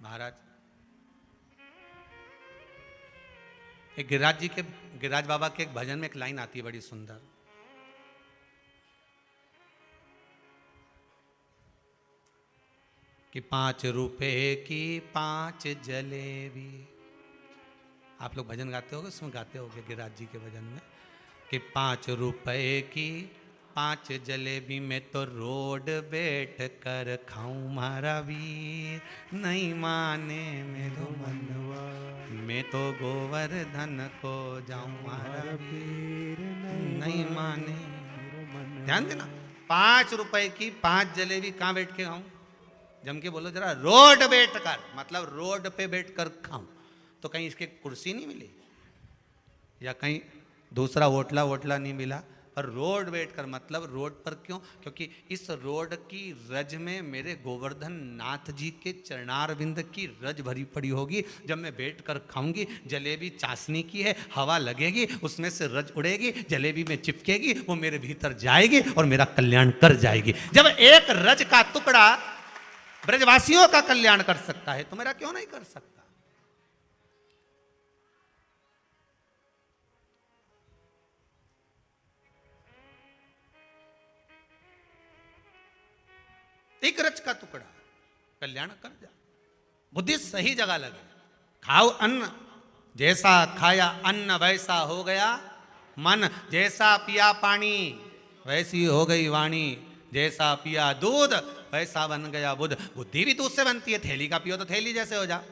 महाराज एक गिरिराज बाबा के एक भजन में एक लाइन आती है बड़ी सुंदर, कि 5 रुपए की 5 जलेबी। आप लोग भजन गाते होगे, उसमें गाते होगे गिरिराज जी के भजन में, कि 5 रुपए की 5 जलेबी में तो रोड बैठ कर खाऊं मारा वीर, नहीं माने मेरो मनवा, मैं तो गोवर्धन को जाऊं मारा वीर, नहीं माने। ध्यान देना, 5 रुपए की 5 जलेबी कहाँ बैठ के खाऊं? जम के बोलो जरा, रोड बैठ कर, मतलब रोड पे बैठ कर खाऊं। तो कहीं इसके कुर्सी नहीं मिली या कहीं दूसरा होटला नहीं मिला, पर रोड बैठ कर, मतलब रोड पर क्यों? क्योंकि इस रोड की रज में मेरे गोवर्धन नाथ जी के चरणारविंद की रज भरी पड़ी होगी। जब मैं बैठ कर खाऊंगी, जलेबी चाशनी की है, हवा लगेगी, उसमें से रज उड़ेगी, जलेबी में चिपकेगी, वो मेरे भीतर जाएगी और मेरा कल्याण कर जाएगी। जब एक रज का टुकड़ा ब्रजवासियों का कल्याण कर सकता है तो मेरा क्यों नहीं कर सकता? एक रज का टुकड़ा कल्याण कर जा, बुद्धि सही जगह लगे। खाओ अन्न, जैसा खाया अन्न वैसा हो गया मन, जैसा पिया पानी वैसी हो गई वाणी, जैसा पिया दूध वैसा बन गया बुध। बुद्धि भी दूध से बनती है, थैली का पियो तो थैली जैसे हो जा,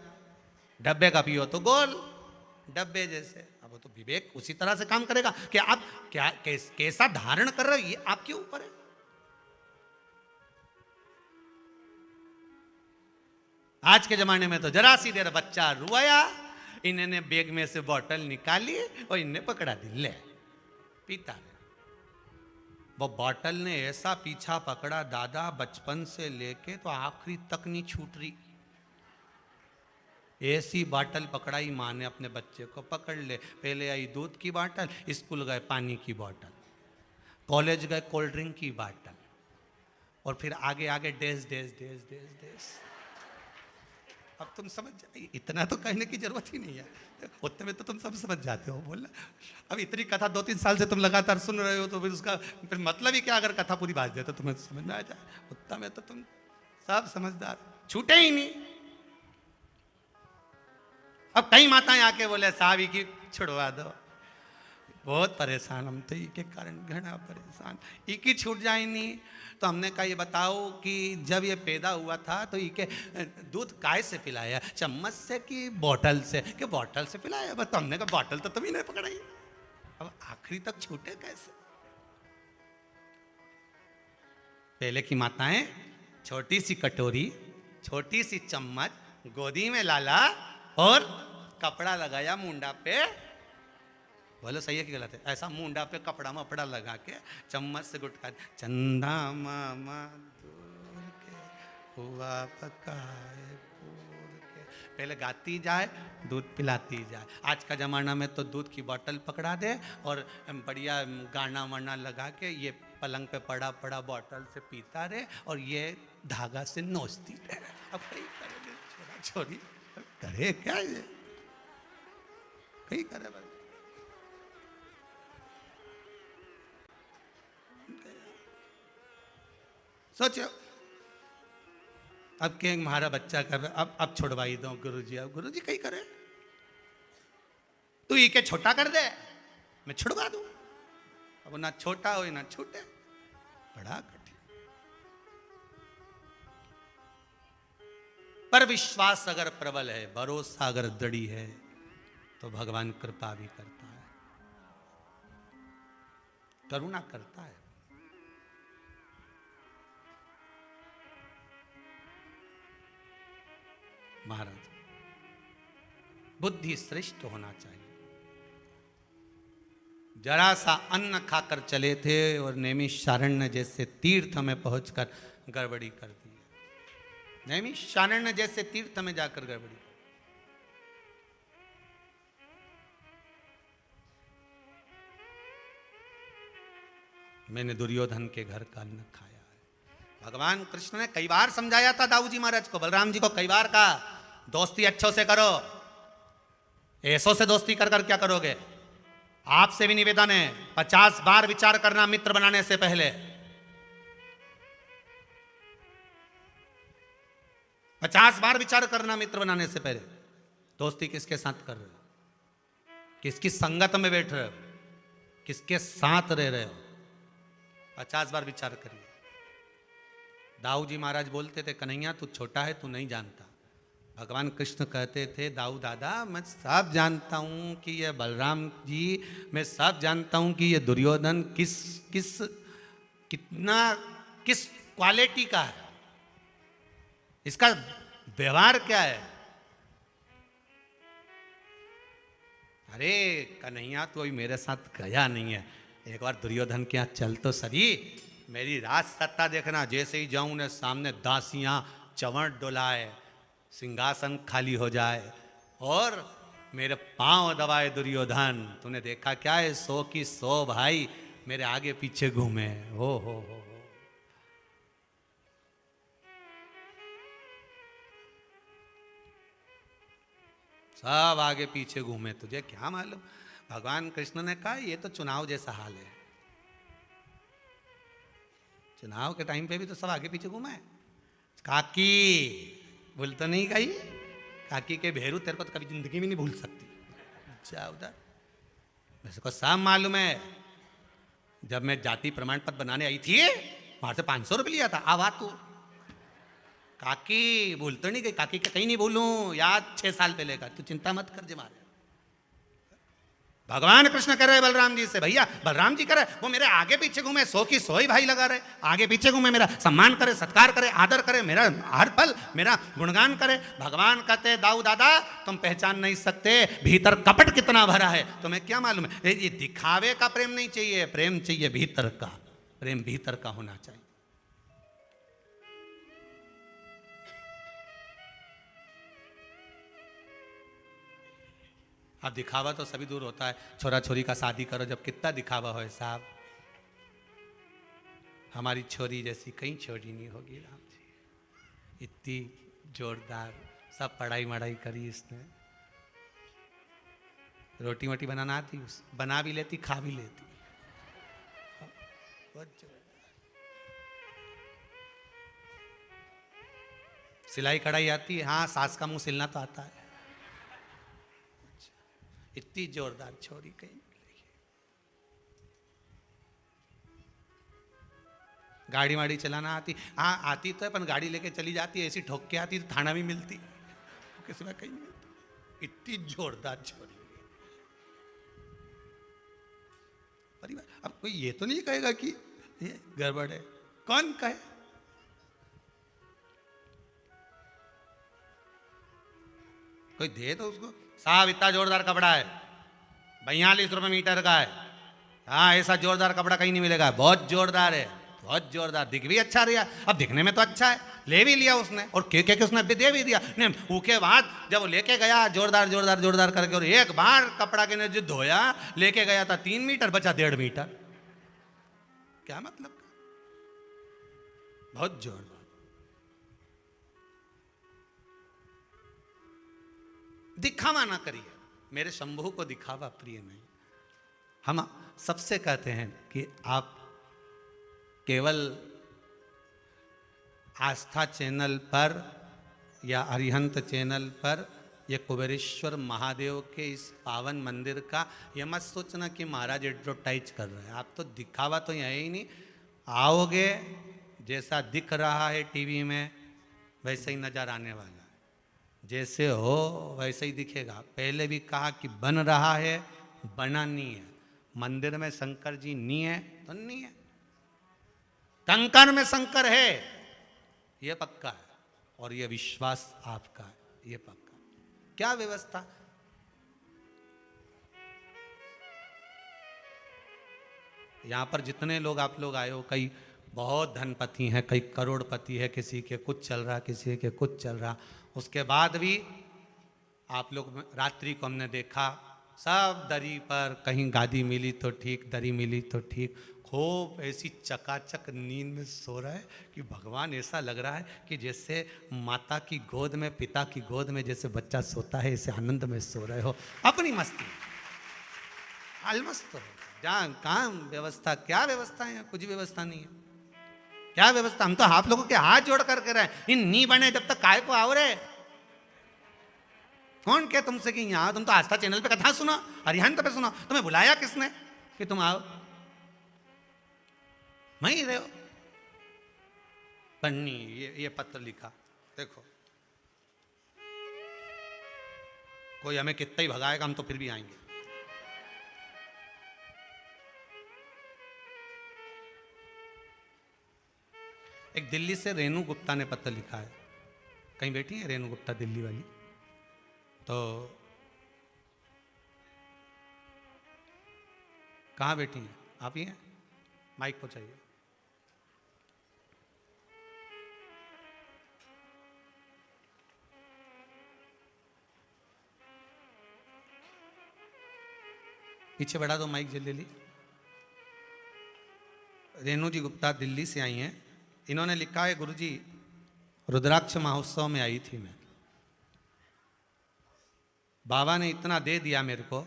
डब्बे का पियो तो गोल डब्बे जैसे। अब वो तो विवेक उसी तरह से काम करेगा कि आप क्या कैसा धारण कर रहे हो, ये आपके ऊपर है। आज के जमाने में तो जरा सी देर बच्चा रुआया, इन्होंने बैग में से बोतल निकाली और इन्हें पकड़ा दी, ले पीता है। वो बोतल ने ऐसा पीछा पकड़ा दादा, बचपन से लेके तो आखिरी तक नहीं छूट रही। ऐसी बोतल पकड़ाई माँ ने अपने बच्चे को, पकड़ ले। पहले आई दूध की बोतल, स्कूल गए पानी की बोतल, कॉलेज गए कोल्ड ड्रिंक की बोतल, और फिर आगे आगे डेस डेस डेस डेस डेस। अब तुम समझ जाए, इतना तो कहने की जरूरत ही नहीं है, उतने में तो तुम सब समझ जाते हो। बोला अब इतनी कथा 2-3 साल से तुम लगातार सुन रहे हो, तो फिर उसका फिर मतलब ही क्या? अगर कथा पूरी बात दे तो तुम्हें समझ में आ जाए, उतना में तो तुम सब समझदार, छूटे ही नहीं। अब कई माताएं आके बोले साहब की छुड़वा दो, बहुत परेशान हम थे के कारण, घना परेशान, इकी छूट जाए नहीं। तो हमने कहा ये बताओ कि जब ये पैदा हुआ था तो इके दूध काय से पिलाया, चम्मच से कि बोतल से? कि बोतल से पिलाया। बस हमने कहा बोतल तो तुम ही नहीं पकड़ाई, अब आखिरी तक छूटे कैसे? पहले की माताएं छोटी सी कटोरी, छोटी सी चम्मच गोदी में लाला और कपड़ा लगाया मुंडा पे, बोलो सही है कि गलत है? ऐसा मुंडा पे कपड़ा मपड़ा लगा के चम्मच से गुटका, चंदा मामा दूर के हुआ पकाए पूर के, पहले गाती जाए दूध पिलाती जाए। आज का ज़माना में तो दूध की बोतल पकड़ा दे और बढ़िया गाना वाना लगा के ये पलंग पे पड़ा पड़ा बोतल से पीता रहे और ये धागा से नोचती रहे। अब कहीं करे छोरा छोरी करे क्या, ये कहीं करे भाई। सोचो अब क्या हमारा बच्चा कर रहा, अब छुड़वाई दो गुरुजी। अब गुरुजी कहीं करे, तू ये क्या छोटा कर दे, मैं छुड़वा दूं। अब ना छोटा हो ना छूटे, बड़ा कठिन। पर विश्वास अगर प्रबल है, भरोसा अगर दृढ़ है, तो भगवान कृपा भी करता है, करुणा करता है। महाराज बुद्धि श्रेष्ठ होना चाहिए। जरा सा अन्न खाकर चले थे और नैमिषारण्य जैसे तीर्थ में पहुंचकर गड़बड़ी कर दी। नैमिषारण्य जैसे तीर्थ में जाकर गड़बड़ी, मैंने दुर्योधन के घर का अन्न खाया है। भगवान कृष्ण ने कई बार समझाया था दाऊ जी महाराज को, बलराम जी को कई बार कहा दोस्ती अच्छों से करो, ऐसों से दोस्ती कर कर क्या करोगे। आपसे भी निवेदन है 50 बार विचार करना मित्र बनाने से पहले। 50 बार विचार करना मित्र बनाने से पहले। दोस्ती किसके साथ कर रहे हो, किसकी संगत में बैठ रहे हो, किसके साथ रह रहे हो, 50 बार विचार करिए। दाऊ जी महाराज बोलते थे कन्हैया तू छोटा है, तू नहीं जानता। भगवान कृष्ण कहते थे दाऊ दादा मैं सब जानता हूं कि ये बलराम जी, मैं सब जानता हूं कि ये दुर्योधन किस क्वालिटी का है, इसका व्यवहार क्या है। अरे कन्हैया तू अभी मेरे साथ गया नहीं है, एक बार दुर्योधन के यहाँ चल तो सही, मेरी राज सत्ता देखना। जैसे ही जाऊं ने सामने दासियां चवण डोलाए, सिंहासन खाली हो जाए और मेरे पांव दबाए दुर्योधन। तूने देखा क्या है 100 की 100 भाई मेरे आगे पीछे घूमे। हो सब आगे पीछे घूमे, तुझे क्या मालूम। भगवान कृष्ण ने कहा ये तो चुनाव जैसा हाल है, चुनाव के टाइम पे भी तो सब आगे पीछे घूमा है। काकी भूल तो नहीं गई, काकी के भेरू तेरे को तो कभी जिंदगी में नहीं भूल सकती। जा उधर, वैसे को सब मालूम है। जब मैं जाति प्रमाण पत्र बनाने आई थी वहां से 500 रुपये लिया था। आवा तू काकी भूल तो नहीं गई, काकी के कहीं नहीं भूलूं, याद 6 साल पहले का, तू चिंता मत कर जे मारे। भगवान कृष्ण कह रहे बलराम जी से, भैया बलराम जी कह रहे वो मेरे आगे पीछे घूमे, 100 की 100 ही भाई लगा रहे, आगे पीछे घूमे, मेरा सम्मान करे, सत्कार करे, आदर करे, मेरा हर पल मेरा गुणगान करे। भगवान कहते दाऊ दादा तुम पहचान नहीं सकते भीतर कपट कितना भरा है, तुम्हें क्या मालूम है। ये दिखावे का प्रेम नहीं चाहिए, प्रेम चाहिए भीतर का, प्रेम भीतर का होना चाहिए। अब दिखावा तो सभी दूर होता है, छोरा छोरी का शादी करो जब कितना दिखावा हो साहब। हमारी छोरी जैसी कहीं छोरी नहीं होगी राम जी, इतनी जोरदार, सब पढ़ाई मढ़ाई करी इसने, रोटी वोटी बनाना आती, बना भी लेती खा भी लेती। सिलाई कढ़ाई आती है, हाँ सास का मुंह सिलना तो आता है। इतनी जोरदार छोरी कहीं मिलेगी। गाड़ी वाड़ी चलाना आती, हाँ आती तो है, पर गाड़ी लेके चली जाती है ऐसी ठोक के आती तो थाना भी मिलती, किसी में कहीं नहीं मिलती। इतनी जोरदार छोरी। परिवार अब कोई ये तो नहीं कहेगा कि ये गड़बड़ है, कौन कहे। कोई दे तो उसको, साहब इतना जोरदार कपड़ा है 42 रुपये मीटर का है, हाँ ऐसा जोरदार कपड़ा कहीं नहीं मिलेगा, बहुत जोरदार है, बहुत जोरदार, दिख भी अच्छा रहा। अब दिखने में तो अच्छा है, ले भी लिया उसने और के उसने दे भी दिया। नहीं उसके बाद जब वो लेके गया जोरदार जोरदार जोरदार करके, और एक बार कपड़ा के ने जो धोया, लेके गया था 3 मीटर, बचा 1.5 मीटर। क्या मतलब, बहुत जोरदार। दिखावा ना करिए, मेरे शंभू को दिखावा प्रिय नहीं। हम सबसे कहते हैं कि आप केवल आस्था चैनल पर या अरिहंत चैनल पर ये कुबेरेश्वर महादेव के इस पावन मंदिर का ये मत सोचना कि महाराज एडवर्टाइज कर रहे हैं। आप तो दिखावा तो है ही नहीं, आओगे जैसा दिख रहा है टीवी में वैसे ही नजर आने वाला है, जैसे हो वैसे ही दिखेगा। पहले भी कहा कि बन रहा है, बना नहीं है। मंदिर में शंकर जी नहीं है तो नहीं है, कंकड़ में शंकर है ये पक्का है, और ये विश्वास आपका है ये पक्का। क्या व्यवस्था, यहां पर जितने लोग आप लोग आए हो, कई बहुत धनपति हैं, कई करोड़पति है, किसी के कुछ चल रहा, किसी के कुछ चल रहा। उसके बाद भी आप लोग रात्रि को हमने देखा सब दरी पर, कहीं गादी मिली तो ठीक, दरी मिली तो ठीक, खूब ऐसी चकाचक नींद में सो रहा है कि भगवान ऐसा लग रहा है कि जैसे माता की गोद में, पिता की गोद में जैसे बच्चा सोता है, ऐसे आनंद में सो रहे हो, अपनी मस्ती अलमस्त हो। जहाँ कहाँ व्यवस्था, क्या व्यवस्था है? कुछ व्यवस्था नहीं है। क्या व्यवस्था? हम तो आप लोगों के हाथ जोड़ कर रहे हैं, इन नी बने जब तक काय को आओ रे। कौन क्या तुमसे कि यहाँ तुम तो आस्था चैनल पे कथा सुनो, अरिहंत पे सुनो, तुम्हें बुलाया किसने कि तुम आओ? मैं ही रहे हो। पन्नी ये पत्र लिखा, देखो कोई हमें कितना ही भगाएगा, हम तो फिर भी आएंगे। एक दिल्ली से रेणु गुप्ता ने पत्र लिखा है। कहीं बैठी है रेणु गुप्ता दिल्ली वाली? तो कहाँ बैठी हैं? आप ही हैं? माइक को चाहिए। पीछे बढ़ा दो माइक जल्दी जल्दी। रेणु जी गुप्ता दिल्ली से आई हैं। इन्होंने लिखा है, गुरुजी रुद्राक्ष महोत्सव में आई थी मैं, बाबा ने इतना दे दिया मेरे को,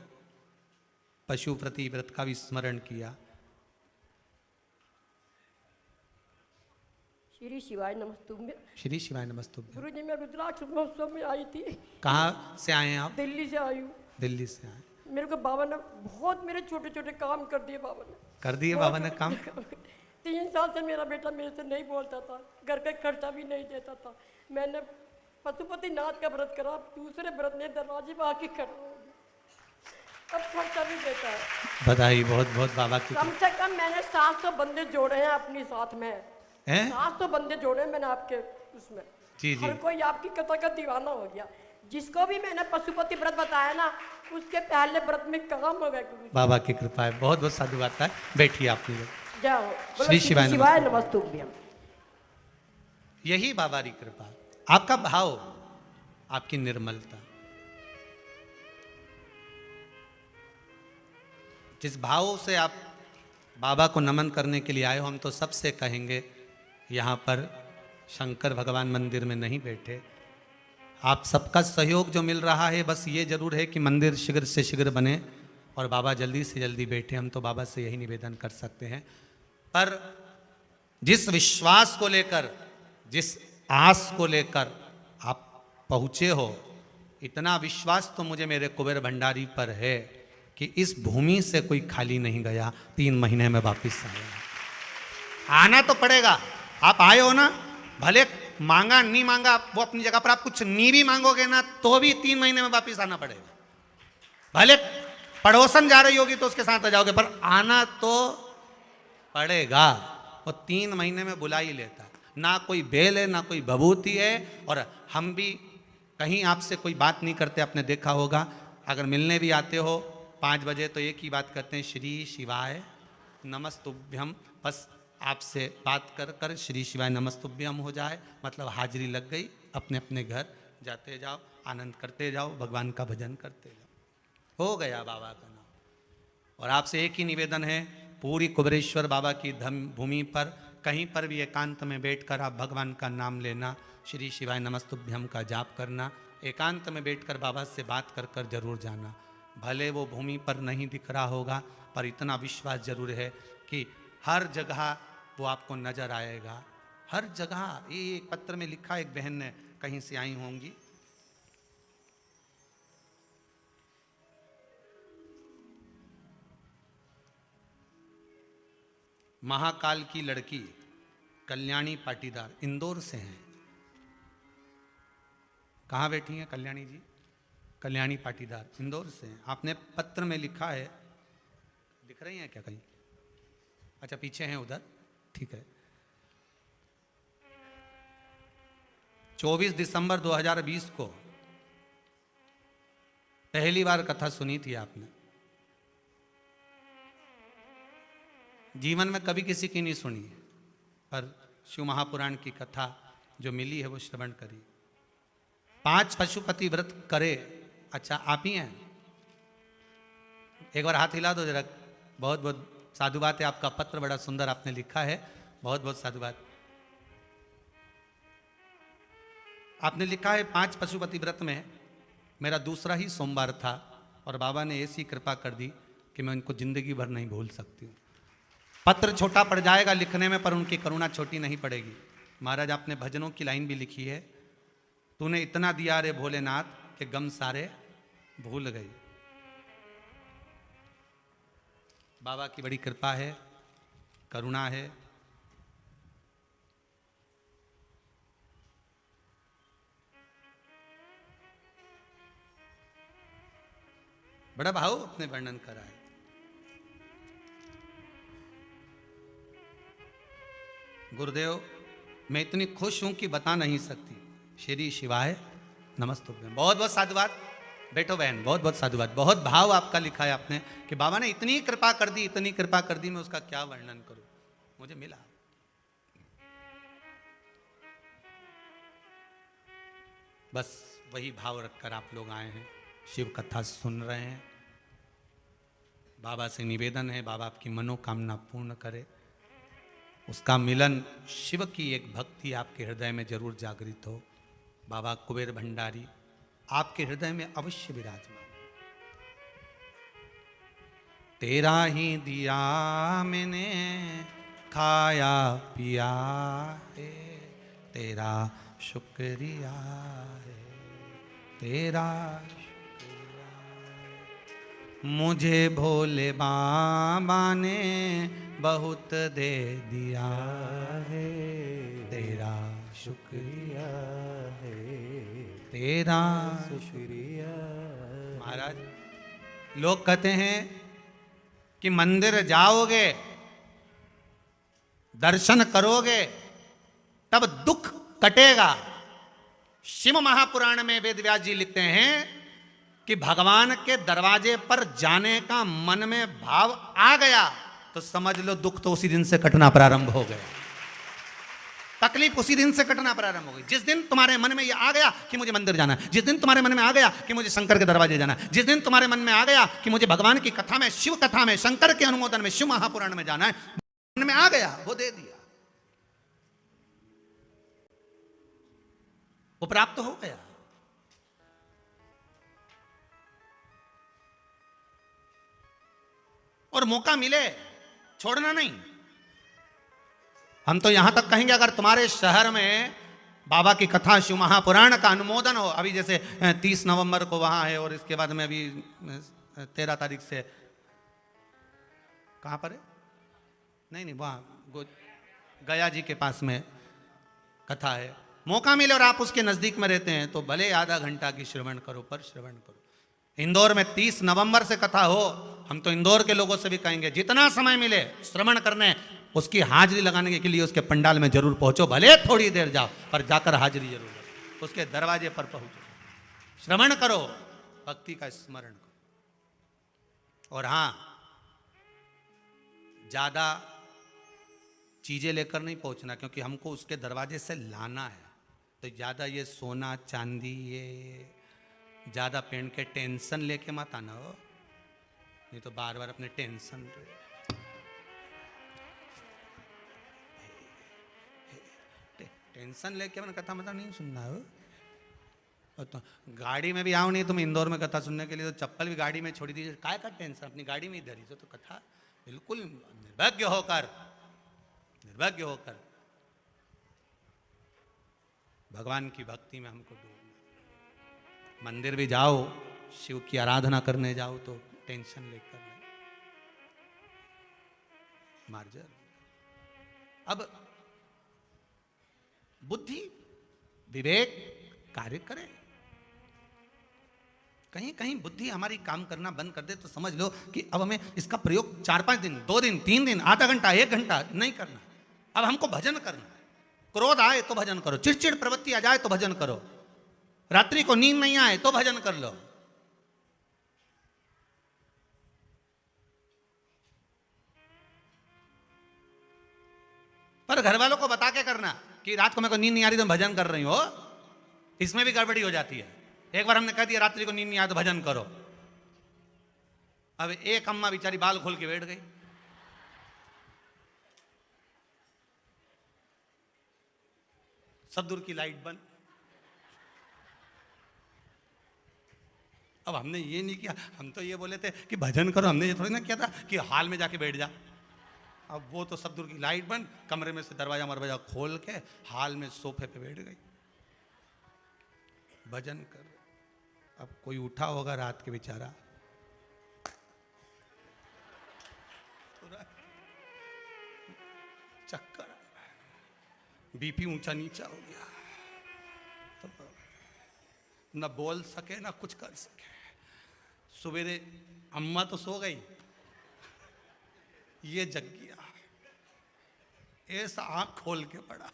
पशु प्रति व्रत का भी स्मरण किया। श्री शिवाय नमस्तुभ्यं। श्री शिवाय नमस्तुभ्यं। गुरु जी मैं रुद्राक्ष महोत्सव में आई थी। कहाँ से आए हैं आप? दिल्ली से आई हूँ। दिल्ली से आए। मेरे को बाबा ने बहुत मेरे छोटे छोटे काम कर दिए। बाबा ने कर दिए? बाबा ने काम? 3 साल से मेरा बेटा मेरे से नहीं बोलता था, घर का खर्चा भी नहीं देता था। मैंने पशुपतिनाथ का व्रत करा, दूसरे व्रत ने दरवाजे में आके कर, अब खर्चा भी देता है। बधाई बहुत बहुत बाबा की। कम से कम मैंने 700 बंदे जोड़े हैं अपनी साथ में। 700 बंदे जोड़े हैं मैंने आपके उसमें। जी जी। हर कोई आपकी कथा का दीवाना हो गया। जिसको भी मैंने पशुपति व्रत बताया ना, उसके पहले व्रत में काम हो गया। बाबा की कृपा है, बहुत बहुत साधु बात है। बैठिए आप लोग। जाओ। श्री शिवाय नमस्तुभ्यं। यही बाबा की कृपा, आपका भाव, आपकी निर्मलता, जिस भाव से आप बाबा को नमन करने के लिए आए हो। हम तो सबसे कहेंगे, यहाँ पर शंकर भगवान मंदिर में नहीं बैठे, आप सबका सहयोग जो मिल रहा है, बस ये जरूर है कि मंदिर शीघ्र से शीघ्र बने और बाबा जल्दी से जल्दी बैठे। हम तो बाबा से यही निवेदन कर सकते हैं। पर जिस विश्वास को लेकर, जिस आस को लेकर आप पहुँचे हो, इतना विश्वास तो मुझे मेरे कुबेर भंडारी पर है कि इस भूमि से कोई खाली नहीं गया। 3 महीने में वापिस आया। आना तो पड़ेगा। आप आए हो ना, भले मांगा नहीं मांगा वो अपनी जगह पर, आप कुछ नहीं भी मांगोगे ना तो भी 3 महीने में वापिस आना पड़ेगा। भले पड़ोसन जा रही होगी तो उसके साथ आ जाओगे, पर आना तो पड़ेगा। वो 3 महीने में बुला ही लेता है। ना कोई बेल है, ना कोई भभूति है। और हम भी कहीं आपसे कोई बात नहीं करते, आपने देखा होगा। अगर मिलने भी आते हो 5 बजे तो एक ही बात करते हैं, श्री शिवाय नमस्तुभ्यम। बस आपसे बात कर कर श्री शिवाय नमस्तुभ्यम हो जाए, मतलब हाजिरी लग गई। अपने अपने घर जाते जाओ, आनंद करते जाओ, भगवान का भजन करते जाओ। हो गया बाबा का नाम। और आपसे एक ही निवेदन है, पूरी कुबेरेश्वर बाबा की भूमि पर कहीं पर भी एकांत में बैठकर आप भगवान का नाम लेना, श्री शिवाय नमस्तुभ्यम का जाप करना। एकांत में बैठकर बाबा से बात कर कर जरूर जाना। भले वो भूमि पर नहीं दिख रहा होगा, पर इतना विश्वास जरूर है कि हर जगह वो आपको नजर आएगा। हर जगह। ये एक पत्र में लिखा, एक बहन ने कहीं से आई होंगी, महाकाल की लड़की कल्याणी पाटीदार इंदौर से हैं। कहाँ बैठी हैं कल्याणी जी? कल्याणी पाटीदार इंदौर से हैं। आपने पत्र में लिखा है, दिख रही हैं क्या कहीं? अच्छा पीछे हैं उधर, ठीक है। 24 दिसंबर 2020 को पहली बार कथा सुनी थी आपने। जीवन में कभी किसी की नहीं सुनी, पर शिव महापुराण की कथा जो मिली है वो श्रवण करी। 5 पशुपति व्रत करे। अच्छा आप ही हैं? एक बार हाथ हिला दो जरा। बहुत बहुत साधुवाद है, आपका पत्र बड़ा सुंदर आपने लिखा है, बहुत बहुत साधुवाद। आपने लिखा है 5 पशुपति व्रत में मेरा दूसरा ही सोमवार था और बाबा ने ऐसी कृपा कर दी कि मैं उनको जिंदगी भर नहीं भूल सकती हूँ। पत्र छोटा पड़ जाएगा लिखने में, पर उनकी करुणा छोटी नहीं पड़ेगी। महाराज आपने भजनों की लाइन भी लिखी है, तूने इतना दिया रे भोलेनाथ के गम सारे भूल गई। बाबा की बड़ी कृपा है, करुणा है। बड़ा भाव अपने वर्णन करा है। गुरुदेव मैं इतनी खुश हूं कि बता नहीं सकती। श्री शिवाय नमस्तुभ्यम। बहुत बहुत साधुवाद बैठो बहन, बहुत बहुत साधुवाद। बहुत भाव आपका लिखा है आपने कि बाबा ने इतनी कृपा कर दी, इतनी कृपा कर दी, मैं उसका क्या वर्णन करूं, मुझे मिला। बस वही भाव रखकर आप लोग आए हैं, शिव कथा सुन रहे हैं। बाबा से निवेदन है बाबा आपकी मनोकामना पूर्ण करे, उसका मिलन, शिव की एक भक्ति आपके हृदय में जरूर जागृत हो। बाबा कुबेर भंडारी आपके हृदय में अवश्य विराजमान। तेरा ही दिया मैंने खाया पिया है, तेरा शुक्रिया है, तेरा शुक्रिया है। मुझे भोले बाबा ने बहुत दे दिया है, तेरा शुक्रिया है, तेरा शुक्रिया। महाराज लोग कहते हैं कि मंदिर जाओगे, दर्शन करोगे, तब दुख कटेगा। शिव महापुराण में वेद व्यास जी लिखते हैं कि भगवान के दरवाजे पर जाने का मन में भाव आ गया तो समझ लो दुख तो उसी दिन से कटना प्रारंभ हो गया, तकलीफ उसी दिन से कटना प्रारंभ हो गई। जिस दिन तुम्हारे मन में ये आ गया कि मुझे मंदिर जाना है, जिस दिन तुम्हारे मन में आ गया कि मुझे शंकर के दरवाजे जाना है, जिस दिन तुम्हारे मन में आ गया कि मुझे भगवान की कथा में, शिव कथा में, शंकर के अनुमोदन में, शिव महापुराण में जाना है, मन में आ गया, वो दे दिया, वो प्राप्त हो गया। और मौका मिले छोड़ना नहीं। हम तो यहां तक कहेंगे अगर तुम्हारे शहर में बाबा की कथा, शिव महापुराण का अनुमोदन हो, अभी जैसे 30 नवंबर को वहां है और इसके बाद में अभी 13 तारीख से कहां पर है, नहीं वहां गया जी के पास में कथा है। मौका मिले और आप उसके नजदीक में रहते हैं तो भले आधा घंटा की श्रवण करो, पर श्रवण करो। इंदौर में 30 नवंबर से कथा हो, हम तो इंदौर के लोगों से भी कहेंगे जितना समय मिले श्रवण करने, उसकी हाजिरी लगाने के लिए उसके पंडाल में जरूर पहुंचो, भले थोड़ी देर जाओ पर जाकर हाजिरी जरूर करो, उसके दरवाजे पर पहुंचो, श्रवण करो, भक्ति का स्मरण करो। और हां, ज्यादा चीजें लेकर नहीं पहुंचना, क्योंकि हमको उसके दरवाजे से लाना है। तो ज्यादा ये सोना चांदी ये ज्यादा पहन के टेंशन लेके मत आना हो, नहीं तो बार बार अपने टेंशन लेके मैंने कथा मतलब नहीं सुनना हो। तो गाड़ी में भी आओ नहीं तुम इंदौर में कथा सुनने के लिए, तो चप्पल भी गाड़ी में छोड़ी दीजिए, काय का टेंशन, अपनी गाड़ी में ही धरी। तो कथा बिल्कुल निर्भज्ञ होकर भगवान की भक्ति में हमको डूबना। मंदिर भी जाओ, शिव की आराधना करने जाओ तो टेंशन लेकर नहीं, मार्जर। अब बुद्धि विवेक कार्य करे। कहीं कहीं बुद्धि हमारी काम करना बंद कर दे तो समझ लो कि अब हमें इसका प्रयोग 4-5 दिन, 2 दिन, 3 दिन, आधा घंटा, 1 घंटा नहीं करना। अब हमको भजन करना है। क्रोध आए तो भजन करो, चिड़चिड़ प्रवृत्ति आ जाए तो भजन करो, रात्रि को नींद नहीं आए तो भजन कर लो। पर घर वालों को बता के करना कि रात को मेरे को नींद नहीं आ रही तो भजन कर रही हो, इसमें भी गड़बड़ी हो जाती है। एक बार हमने कह दिया रात्रि को नींद नहीं आया तो भजन करो, अब एक अम्मा बेचारी बाल खोल के बैठ गई। सब दूर की लाइट बंद। अब हमने ये नहीं किया, हम तो ये बोले थे कि भजन करो, हमने ये थोड़ी ना किया था कि हाल में जाके बैठ जा। अब वो तो सब दूर की लाइट बंद, कमरे में से दरवाजा मरवाजा खोल के हाल में सोफे पे बैठ गई, भजन कर। अब कोई उठा होगा रात के बेचारा, चक्कर, बीपी ऊंचा नीचा हो गया, तो न बोल सके ना कुछ कर सके। सवेरे अम्मा तो सो गई, ये जग गया, ऐसा आंख खोल के पड़ा।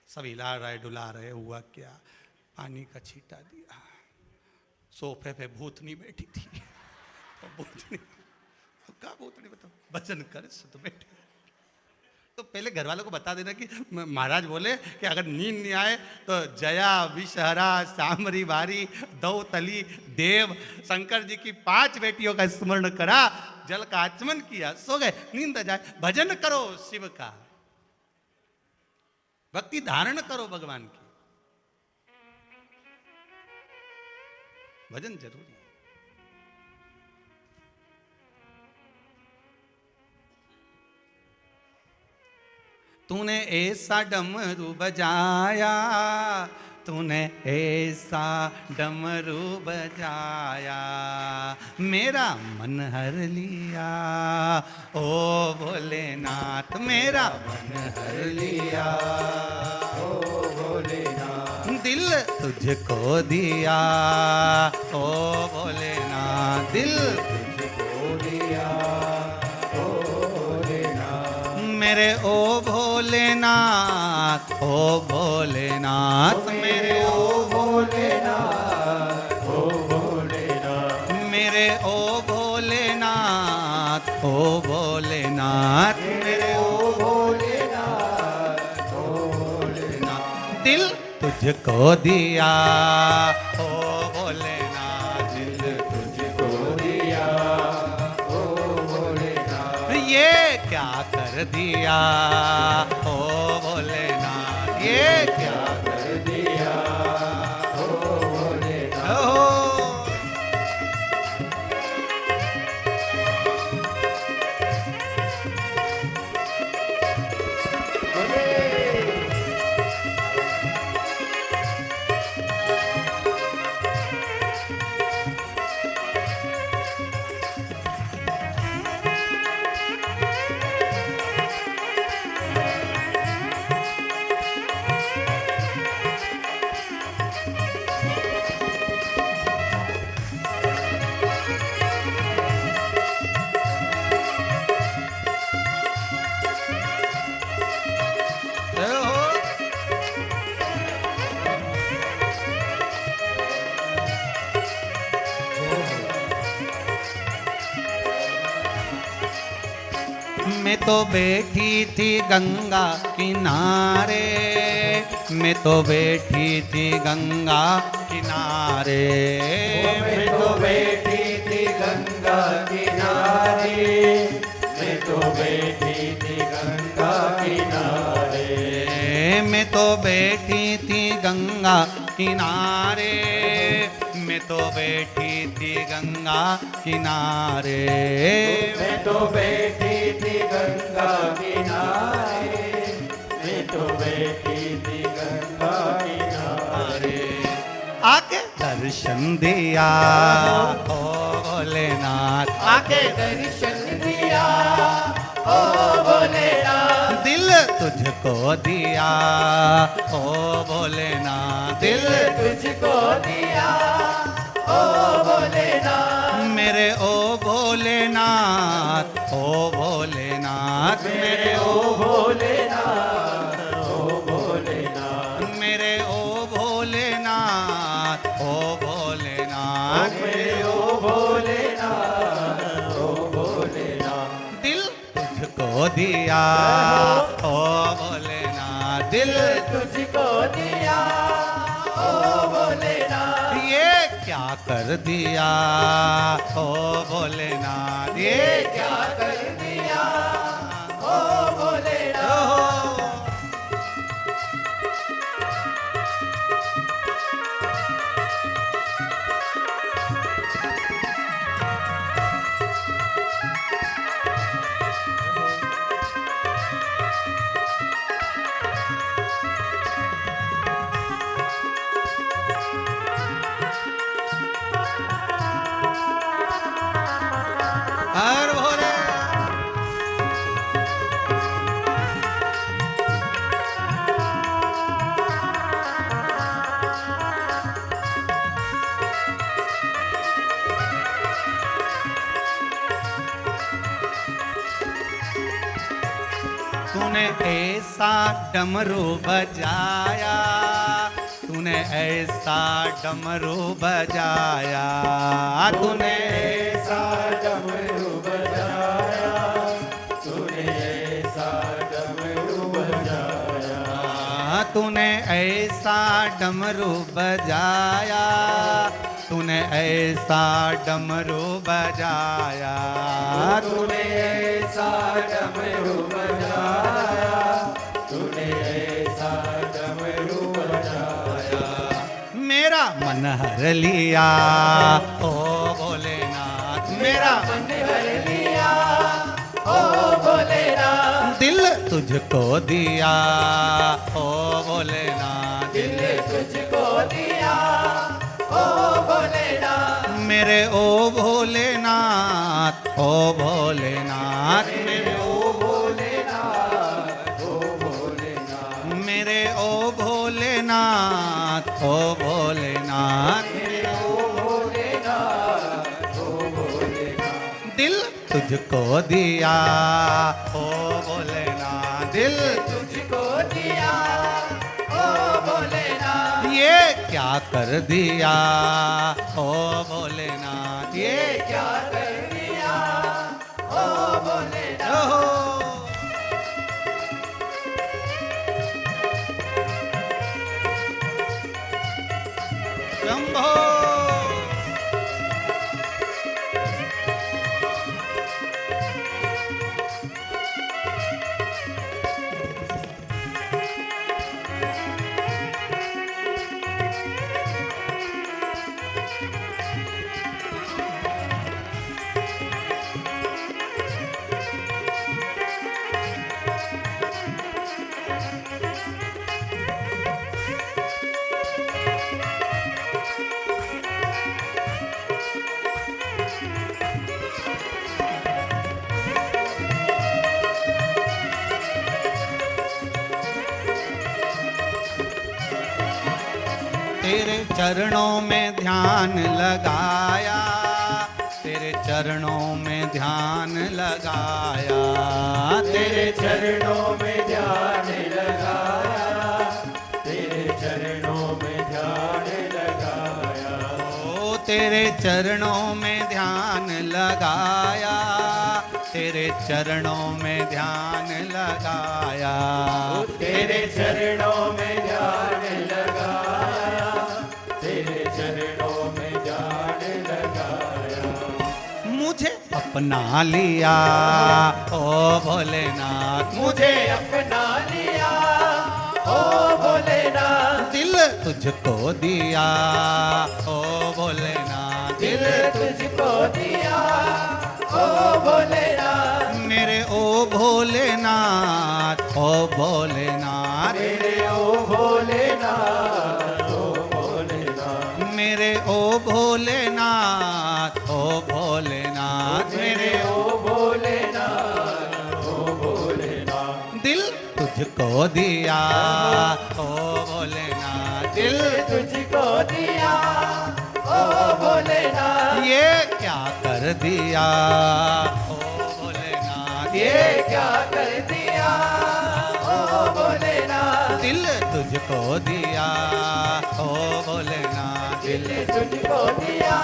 सब हिला रहे डुला रहे, हुआ क्या, पानी का छींटा दिया। सोफे पे भूतनी बैठी थी, तो भूतनी का भूतनी बताओ, भजन कर तो बैठे। तो पहले घर वालों को बता देना कि महाराज बोले कि अगर नींद नहीं आए तो जया, विषहरा, सामरी बारी, दो तली, देव, शंकर जी की 5 बेटियों का स्मरण करा, जल का आचमन किया, सो गए, नींद आ जाए। भजन करो शिव का, भक्ति धारण करो भगवान की, भजन जरूरी है। तूने ऐसा डमरू बजाया, तूने ऐसा डमरू बजाया, मेरा मन हर लिया, ओ भोलेनाथ मेरा मन हर लिया, ओ भोलेनाथ दिल तुझको दिया, ओ भोलेनाथ दिल तुझको दिया, ओ भोलेनाथ मेरे ओ भोलेनाथ, ओ भोलेनाथ मेरे ओ भोलेनाथ, ओ भोलेनाथ मेरे ओ भोलेनाथ, ओ भोलेनाथ मेरे ओ भोलेनाथ, ओ भोलेनाथ दिल तुझको दिया, ओ भोलेनाथ दिल तुझको दिया, ओ भोलेनाथ ये क्या कर दिया, ओ भोलेनाथ ये क्या कर दिया, ओ भोलेनाथ। मैं तो बैठी थी गंगा किनारे, मैं तो बैठी थी गंगा किनारे, मैं तो बैठी थी गंगा किनारे, मैं तो बैठी थी गंगा किनारे, मैं तो बैठी थी गंगा किनारे, मैं तो बैठी थी गंगा किनारे, मैं तो बैठी थी गंगा किनारे, मैं तो बैठी थी गंगा किनारे, आके दर्शन दिया, ओ भोलेनाथ आके दर्शन दिया, ओ भोलेनाथ दिल तुझको दिया, ओ भोलेनाथ दिल तुझको दिया, ओ भोलेनाथ मेरे ओ भोलेनाथ, ओ भोलेनाथ मेरे ओ भोलेनाथ, ओ भोलेनाथ मेरे ओ भोलेनाथ, ओ भोलेनाथ मेरे ओ भोलेनाथ, ओ भोलेनाथ दिल तुझको दिया, ओ भोलेनाथ दिल तुझको दिया, ओ भोलेनाथ ये क्या क्या कर दिया ओ भोलेनाथ, ये क्या कर दिया ओ भोलेनाथ। हर भोले तूने ऐसा डमरू बजाया, तूने ऐसा डमरू बजाया, तूने ऐसा डमरू बजाया, तूने ऐसा डमरू बजाया, तूने ऐसा डमरू बजाया, तूने ऐसा डमरू बजाया, तूने ऐसा डमरू बजाया, तूने ऐसा डमरू बजाया, मेरा मन हर लिया ओ भोलेनाथ, मेरा मन हर लिया ओ भोलेनाथ, दिल तुझको दिया ओ भोलेनाथ, दिल तुझको दिया ओ भोलेनाथ, मेरे ओ भोलेनाथ, ओ भोलेनाथ, मेरे ओ भोलेनाथ, ओ भोलेनाथ, मेरे ओ भोलेनाथ, ओ भोलेनाथ, मेरे ओ भोलेनाथ, ओ भोलेनाथ, दिल तुझको दिया ओ भोलेनाथ, दिल तुझको दिया ओ भोलेनाथ, ये क्या कर दिया ओ भोलेनाथ, ये क्या कर दिया ओ भोलेनाथ। शंभो तेरे चरणों में ध्यान लगाया, तेरे चरणों में ध्यान लगाया, तेरे चरणों में ध्यान लगाया, तेरे चरणों में ध्यान लगाया, ओ तेरे चरणों में ध्यान लगाया, तेरे चरणों में ध्यान लगाया, तेरे चरणों में ध्यान लगाया, तेरे चरणों में ध्यान लगाया, मुझे अपना लिया ओ भोलेनाथ, मुझे अपना लिया ओ भोलेनाथ, दिल तुझको दिया ओ भोलेनाथ, दिल तुझको दिया ओ भोलेनाथ, मेरे ओ भोलेनाथ, ओ भोलेनाथ, मेरे ओ भोलेनाथ, ओ भोलेनाथ, मेरे ओ भोलेनाथ, ओ भोलेनाथ, मेरे ओ भोलेनाथ, ओ भोलेनाथ, दिल तुझको दिया ओ भोलेनाथ, दिल तुझको दिया ओ भोलेनाथ, ये क्या कर दिया ओ भोलेनाथ, ये क्या कर दिया ओ भोलेनाथ, दिल तुझको दिया ओ भोलेनाथ, दिल तुझको दिया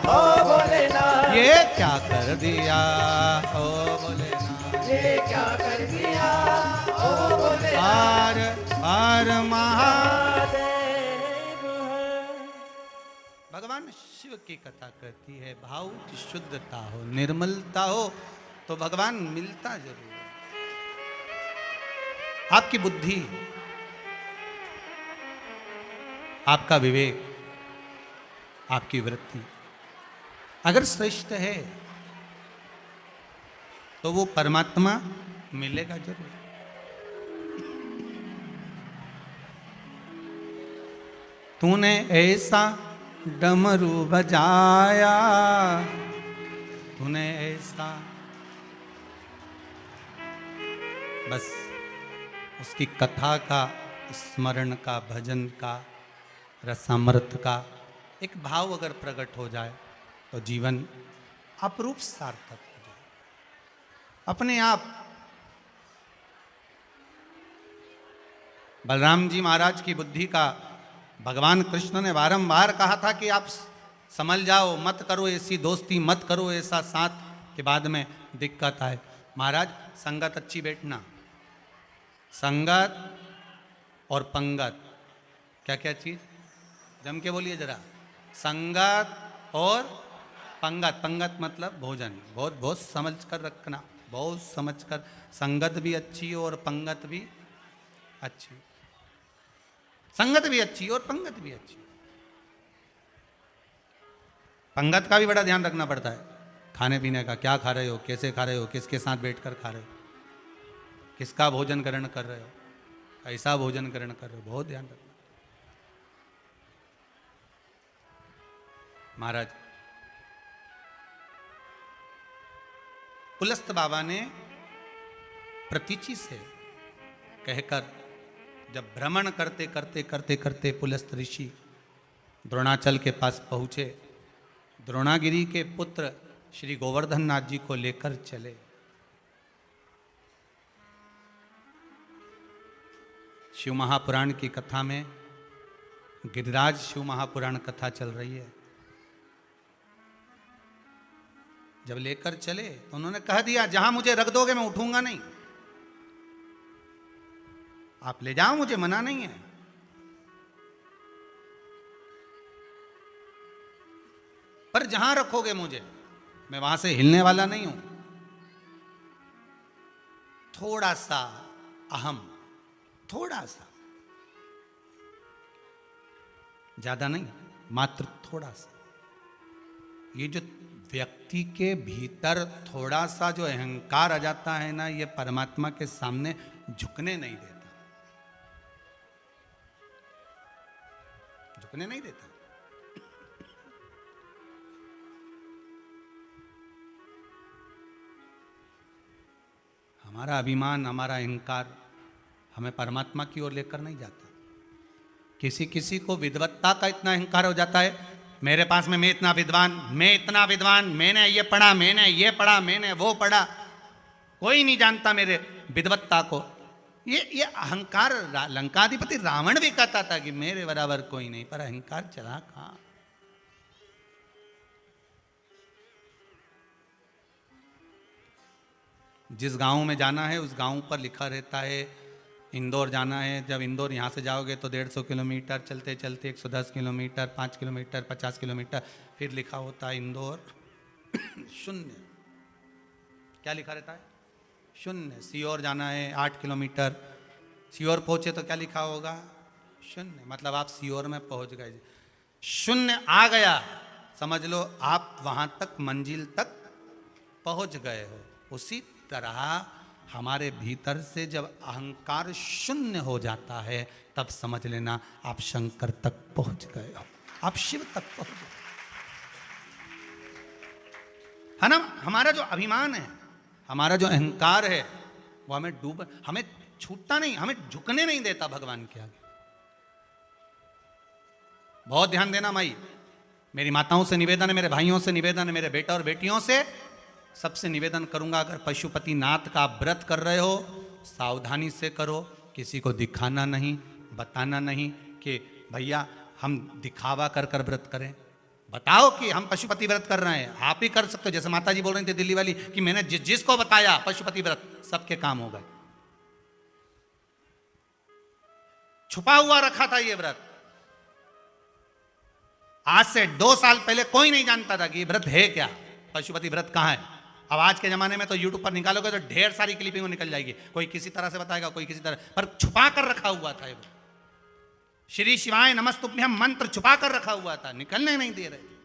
ओ भोलेनाथ, ये क्या कर दिया ओ भोलेनाथ, ये क्या कर दिया ओ भोलेनाथ, हर हर महादेव। भगवान शिव की कथा कहती है भाव की शुद्धता हो, निर्मलता हो तो भगवान मिलता जरूर है। आपकी बुद्धि, आपका विवेक, आपकी वृत्ति अगर श्रेष्ठ है तो वो परमात्मा मिलेगा जरूर। तूने ऐसा डमरू बजाया, तूने ऐसा, बस उसकी कथा का, स्मरण का, भजन का, रसामृत का एक भाव अगर प्रकट हो जाए तो जीवन अपरूप सार्थक हो जाए अपने आप। बलराम जी महाराज की बुद्धि का भगवान कृष्ण ने बारंबार कहा था कि आप संभल जाओ, मत करो ऐसी दोस्ती, मत करो ऐसा साथ के बाद में दिक्कत आए। महाराज संगत अच्छी बैठना, संगत और पंगत, क्या क्या चीज जम के बोलिए जरा। संगत और पंगत, पंगत मतलब भोजन, बहुत बहुत समझ कर रखना, बहुत समझ कर। संगत भी अच्छी और पंगत भी अच्छी, संगत भी अच्छी और पंगत भी अच्छी। पंगत का भी बड़ा ध्यान रखना पड़ता है, खाने पीने का, क्या खा रहे हो, कैसे खा रहे हो, किसके साथ बैठकर खा रहे हो, किसका भोजन ग्रहण कर रहे हो, कैसा भोजन ग्रहण कर रहे हो, बहुत ध्यान रखना। महाराज पुलस्त बाबा ने प्रतीचि से कहकर जब भ्रमण करते करते करते करते पुलस्त ऋषि द्रोणाचल के पास पहुंचे, द्रोणागिरी के पुत्र श्री गोवर्धन नाथ जी को लेकर चले। शिव महापुराण की कथा में गिरिराज शिव महापुराण कथा चल रही है। जब लेकर चले तो उन्होंने कह दिया जहां मुझे रख दोगे मैं उठूंगा नहीं, आप ले जाओ, मुझे मना नहीं है। पर जहां रखोगे मुझे मैं वहां से हिलने वाला नहीं हूं। थोड़ा सा अहम, थोड़ा सा, ज्यादा नहीं, मात्र थोड़ा सा। ये जो व्यक्ति के भीतर थोड़ा सा जो अहंकार आ जाता है ना, ये परमात्मा के सामने झुकने नहीं देता, झुकने नहीं देता। हमारा अभिमान, हमारा अहंकार हमें परमात्मा की ओर लेकर नहीं जाता। किसी किसी को विद्वत्ता का इतना अहंकार हो जाता है, मेरे पास में मैं इतना विद्वान, मैं इतना विद्वान, मैंने ये पढ़ा, मैंने ये पढ़ा, मैंने वो पढ़ा, कोई नहीं जानता मेरे विद्वत्ता को। ये अहंकार लंकाधिपति रावण भी कहता था कि मेरे बराबर कोई नहीं, पर अहंकार चला कहां। जिस गांव में जाना है उस गांव पर लिखा रहता है इंदौर जाना है। जब इंदौर यहाँ से जाओगे तो 150 किलोमीटर, चलते चलते 110 किलोमीटर, 5 किलोमीटर, 50 किलोमीटर, फिर लिखा होता है इंदौर शून्य। क्या लिखा रहता है? शून्य। सीहोर जाना है 8 किलोमीटर, सीहोर पहुंचे तो क्या लिखा होगा? शून्य। मतलब आप सीहोर में पहुंच गए, शून्य आ गया, समझ लो आप वहां तक, मंजिल तक पहुंच गए हो। उसी तरह हमारे भीतर से जब अहंकार शून्य हो जाता है तब समझ लेना आप शंकर तक पहुंच गए हो, आप शिव तक पहुंच गए, है ना। हमारा जो अभिमान है, हमारा जो अहंकार है, वो हमें छूटता नहीं, हमें झुकने नहीं देता भगवान के आगे। बहुत ध्यान देना माई, मेरी माताओं से निवेदन है, मेरे भाइयों से निवेदन है, मेरे बेटा और बेटियों से सबसे निवेदन करूंगा, अगर पशुपति नाथ का आप व्रत कर रहे हो सावधानी से करो, किसी को दिखाना नहीं, बताना नहीं कि भैया हम दिखावा कर कर व्रत करें। बताओ कि हम पशुपति व्रत कर रहे हैं, आप ही कर सकते हो। जैसे माता जी बोल रही थी दिल्ली वाली कि मैंने जिसको बताया पशुपति व्रत, सबके काम हो गए। छुपा हुआ रखा था ये व्रत, आज से 2 साल पहले कोई नहीं जानता था कि ये व्रत है क्या, पशुपति व्रत कहाँ है। अब आज के जमाने में तो यूट्यूब पर निकालोगे तो ढेर सारी क्लिपिंग निकल जाएगी, कोई किसी तरह से बताएगा, कोई किसी तरह, पर छुपा कर रखा हुआ था ये। श्री शिवाय नमस्तुभ्यम मंत्र छुपा कर रखा हुआ था, निकलने नहीं दे रहे।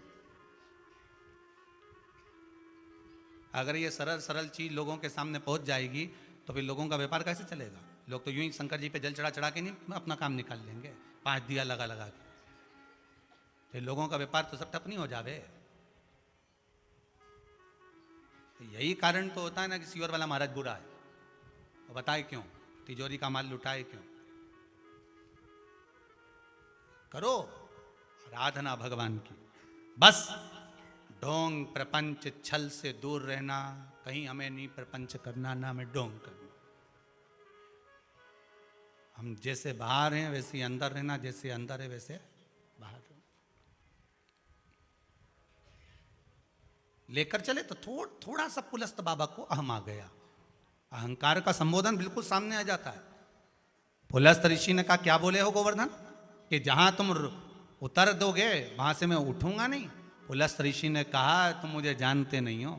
अगर ये सरल सरल चीज लोगों के सामने पहुंच जाएगी तो फिर लोगों का व्यापार कैसे चलेगा। लोग तो यूं ही शंकर जी पे जल चढ़ा चढ़ा के नहीं अपना काम निकाल लेंगे, 5 दिया लगा लगा के, फिर लोगों का व्यापार तो सब ठप नहीं हो जावे। यही कारण तो होता है ना कि सीवर वाला महाराज बुरा है, और बताए क्यों, तिजोरी का माल लुटाए क्यों। करो आराधना भगवान की, बस ढोंग प्रपंच छल से दूर रहना, कहीं हमें नहीं प्रपंच करना, ना हमें ढोंग करना। हम जैसे बाहर हैं वैसे ही अंदर रहना, जैसे अंदर है वैसे बाहर रहना। लेकर चले तो थोड़ा सा पुलस्त बाबा को अहम आ गया, अहंकार का संबोधन बिल्कुल सामने आ जाता है। पुलस्त ऋषि ने कहा क्या बोले हो गोवर्धन, कि जहां तुम उतर दोगे वहां से मैं उठूंगा नहीं। पुलस्त ऋषि ने कहा तुम मुझे जानते नहीं हो,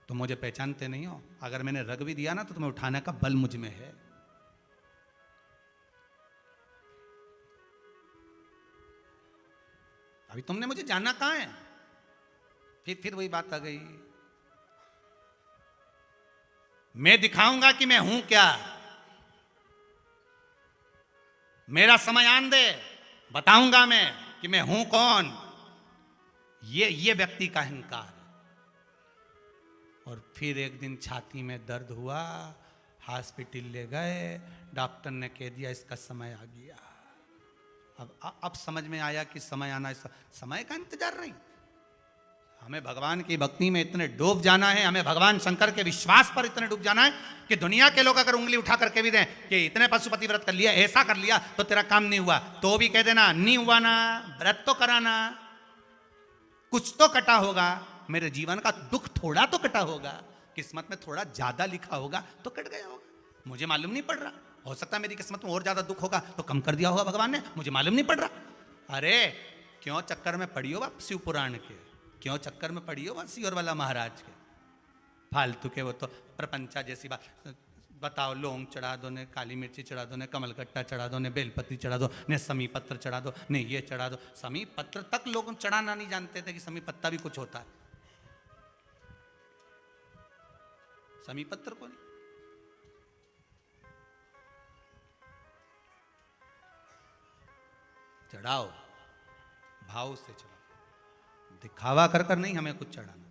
तुम मुझे पहचानते नहीं हो, अगर मैंने रग भी दिया ना तो तुम्हें उठाने का बल मुझ में है। अभी तुमने मुझे जाना कहां है। फिर वही बात आ गई, मैं दिखाऊंगा कि मैं हूं क्या, मेरा समय आन दे, बताऊंगा मैं कि मैं हूं कौन। ये व्यक्ति का अहंकार है। और फिर एक दिन छाती में दर्द हुआ, हॉस्पिटल ले गए, डॉक्टर ने कह दिया इसका समय आ गया। अब समझ में आया कि समय आना, समय का इंतजार नहीं, हमें भगवान की भक्ति में इतने डूब जाना है, हमें भगवान शंकर के विश्वास पर इतने डूब जाना है कि दुनिया के लोग अगर उंगली उठा करके भी दें कि इतने पशुपति व्रत कर लिया, ऐसा कर लिया तो तेरा काम नहीं हुआ, तो भी कह देना नहीं हुआ ना, व्रत तो कराना, कुछ तो कटा होगा, मेरे जीवन का दुख थोड़ा तो कटा होगा, किस्मत में थोड़ा ज्यादा लिखा होगा तो कट गया होगा, मुझे मालूम नहीं पड़ रहा, हो सकता है मेरी किस्मत में और ज्यादा दुख होगा तो कम कर दिया होगा भगवान ने, मुझे मालूम नहीं पड़ रहा। अरे क्यों चक्कर में पड़ी हो आप शिव पुराण के, क्यों चक्कर में पड़ी हो वह सीवर वाला महाराज के फालतू के, वो तो प्रपंचा जैसी बात। बताओ लौंग चढ़ा दो ने, काली मिर्ची चढ़ा दो ने, कमलगट्टा चढ़ा दो ने, बेलपत्री चढ़ा दो ने, समी पत्र चढ़ा दो ने, ये चढ़ा दो। समी पत्र तक लोग चढ़ाना नहीं जानते थे कि समी पत्ता भी कुछ होता है। समी पत्र को नहीं, चढ़ाओ भाव से चढ़ाओ, दिखावा कर कर नहीं हमें कुछ चढ़ाना।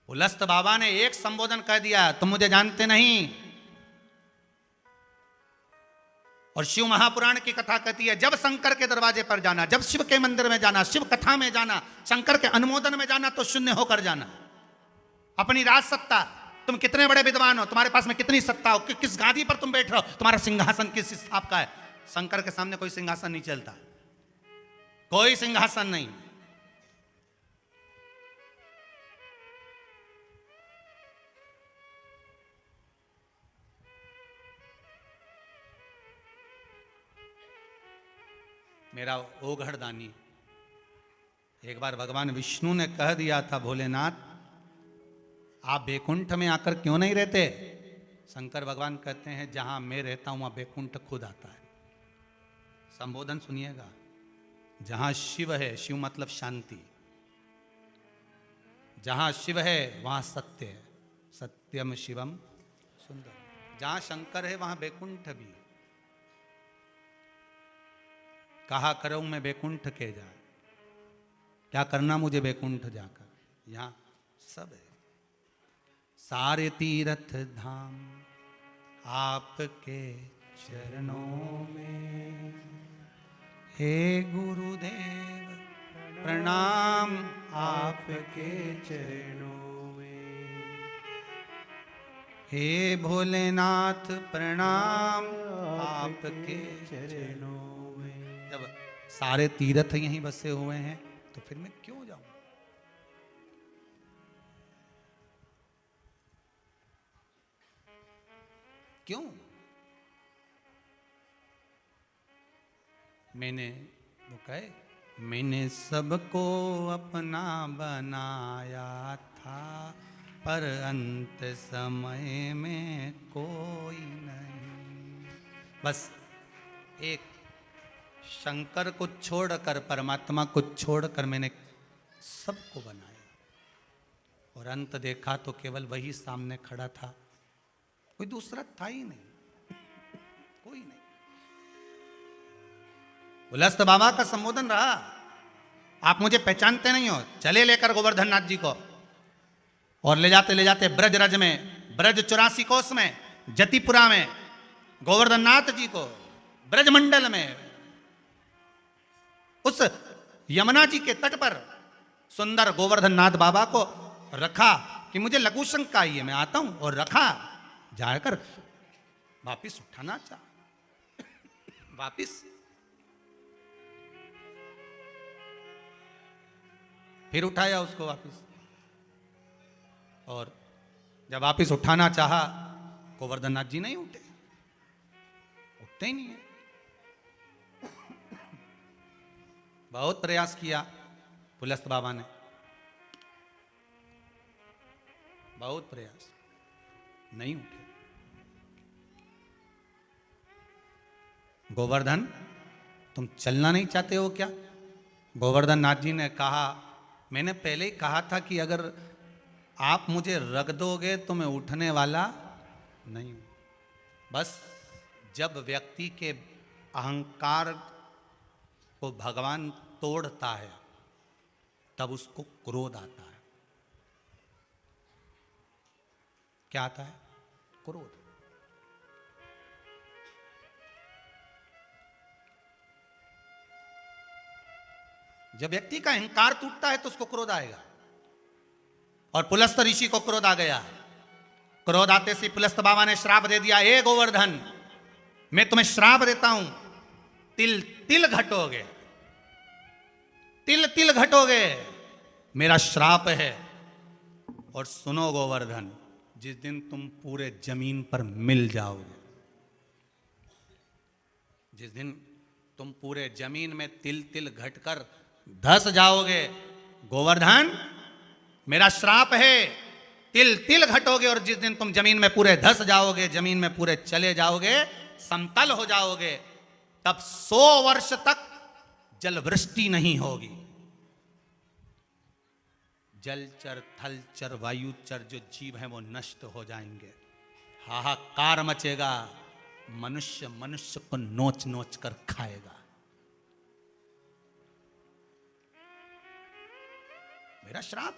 पुलस्त बाबा ने एक संबोधन कह दिया, तुम मुझे जानते नहीं। और शिव महापुराण की कथा कहती है जब शंकर के दरवाजे पर जाना, जब शिव के मंदिर में जाना, शिव कथा में जाना, शंकर के अनुमोदन में जाना तो शून्य होकर जाना। अपनी राज सत्ता, तुम कितने बड़े विद्वान हो, तुम्हारे पास में कितनी सत्ता हो, किस गादी पर तुम बैठ रहे हो, तुम्हारा सिंहासन किस हिसाब का है। शंकर के सामने कोई सिंहासन नहीं चलता, कोई सिंहासन नहीं। मेरा ओघड़दानी, एक बार भगवान विष्णु ने कह दिया था भोलेनाथ आप बैकुंठ में आकर क्यों नहीं रहते। शंकर भगवान कहते हैं जहां मैं रहता हूं वहां बैकुंठ खुद आता है। संबोधन सुनिएगा, जहां शिव है, शिव मतलब शांति, जहां शिव है वहां सत्य है, सत्यम शिवम सुंदर। जहां शंकर है वहां बैकुंठ भी। कहा करूं मैं बैकुंठ के जा, क्या करना मुझे बैकुंठ जाकर, यहां सब है। सारे तीर्थ धाम आपके चरणों में, हे गुरुदेव प्रणाम आपके चरणों में, हे भोलेनाथ प्रणाम आपके चरणों में। जब सारे तीर्थ यहीं बसे हुए हैं तो फिर मैं क्यों जाऊं। क्यों। मैंने वो कहे मैंने सबको अपना बनाया था, पर अंत समय में कोई नहीं। बस एक शंकर को छोड़कर, परमात्मा को छोड़कर मैंने सबको बनाया, और अंत देखा तो केवल वही सामने खड़ा था, कोई दूसरा था ही नहीं, कोई नहीं। उलस्त बाबा का संबोधन रहा, आप मुझे पहचानते नहीं हो, चले लेकर गोवर्धन नाथ जी को, और ले जाते ब्रज रज में, ब्रज 84 कोस में, जतिपुरा में गोवर्धन नाथ जी को, ब्रजमंडल में, उस यमुना जी के तट पर सुंदर गोवर्धन नाथ बाबा को रखा कि मुझे लघु शंका आई है, मैं आता हूं, और रखा, जाकर वापिस उठाना चाह, वापिस फिर उठाया उसको वापिस, और जब वापिस उठाना चाहा, गोवर्धन नाथ जी नहीं उठे, उठते ही नहीं है। बहुत प्रयास किया पुलस्त बाबा ने, बहुत प्रयास, नहीं उठे। गोवर्धन, तुम चलना नहीं चाहते हो क्या? गोवर्धन नाथ जी ने कहा, मैंने पहले ही कहा था कि अगर आप मुझे रख दोगे तो मैं उठने वाला नहीं हूं। बस जब व्यक्ति के अहंकार को भगवान तोड़ता है, तब उसको क्रोध आता है। क्या आता है? क्रोध। जब व्यक्ति का अहंकार टूटता है तो उसको क्रोध आएगा, और पुलस्त ऋषि को क्रोध आ गया। क्रोध आते से पुलस्त बाबा ने श्राप दे दिया, हे गोवर्धन, मैं तुम्हें श्राप देता हूं, तिल तिल घटोगे, तिल तिल घटोगे, मेरा श्राप है। और सुनो गोवर्धन, जिस दिन तुम पूरे जमीन पर मिल जाओगे, जिस दिन तुम पूरे जमीन में तिल तिल घटकर धस जाओगे, गोवर्धन मेरा श्राप है, तिल तिल घटोगे, और जिस दिन तुम जमीन में पूरे धस जाओगे, जमीन में पूरे चले जाओगे, समतल हो जाओगे, तब 100 वर्ष तक जल वृष्टि नहीं होगी। जलचर, थलचर, वायुचर जो जीव हैं वो नष्ट हो जाएंगे, हाहाकार मचेगा, मनुष्य मनुष्य को नोच नोच कर खाएगा। मेरा श्राप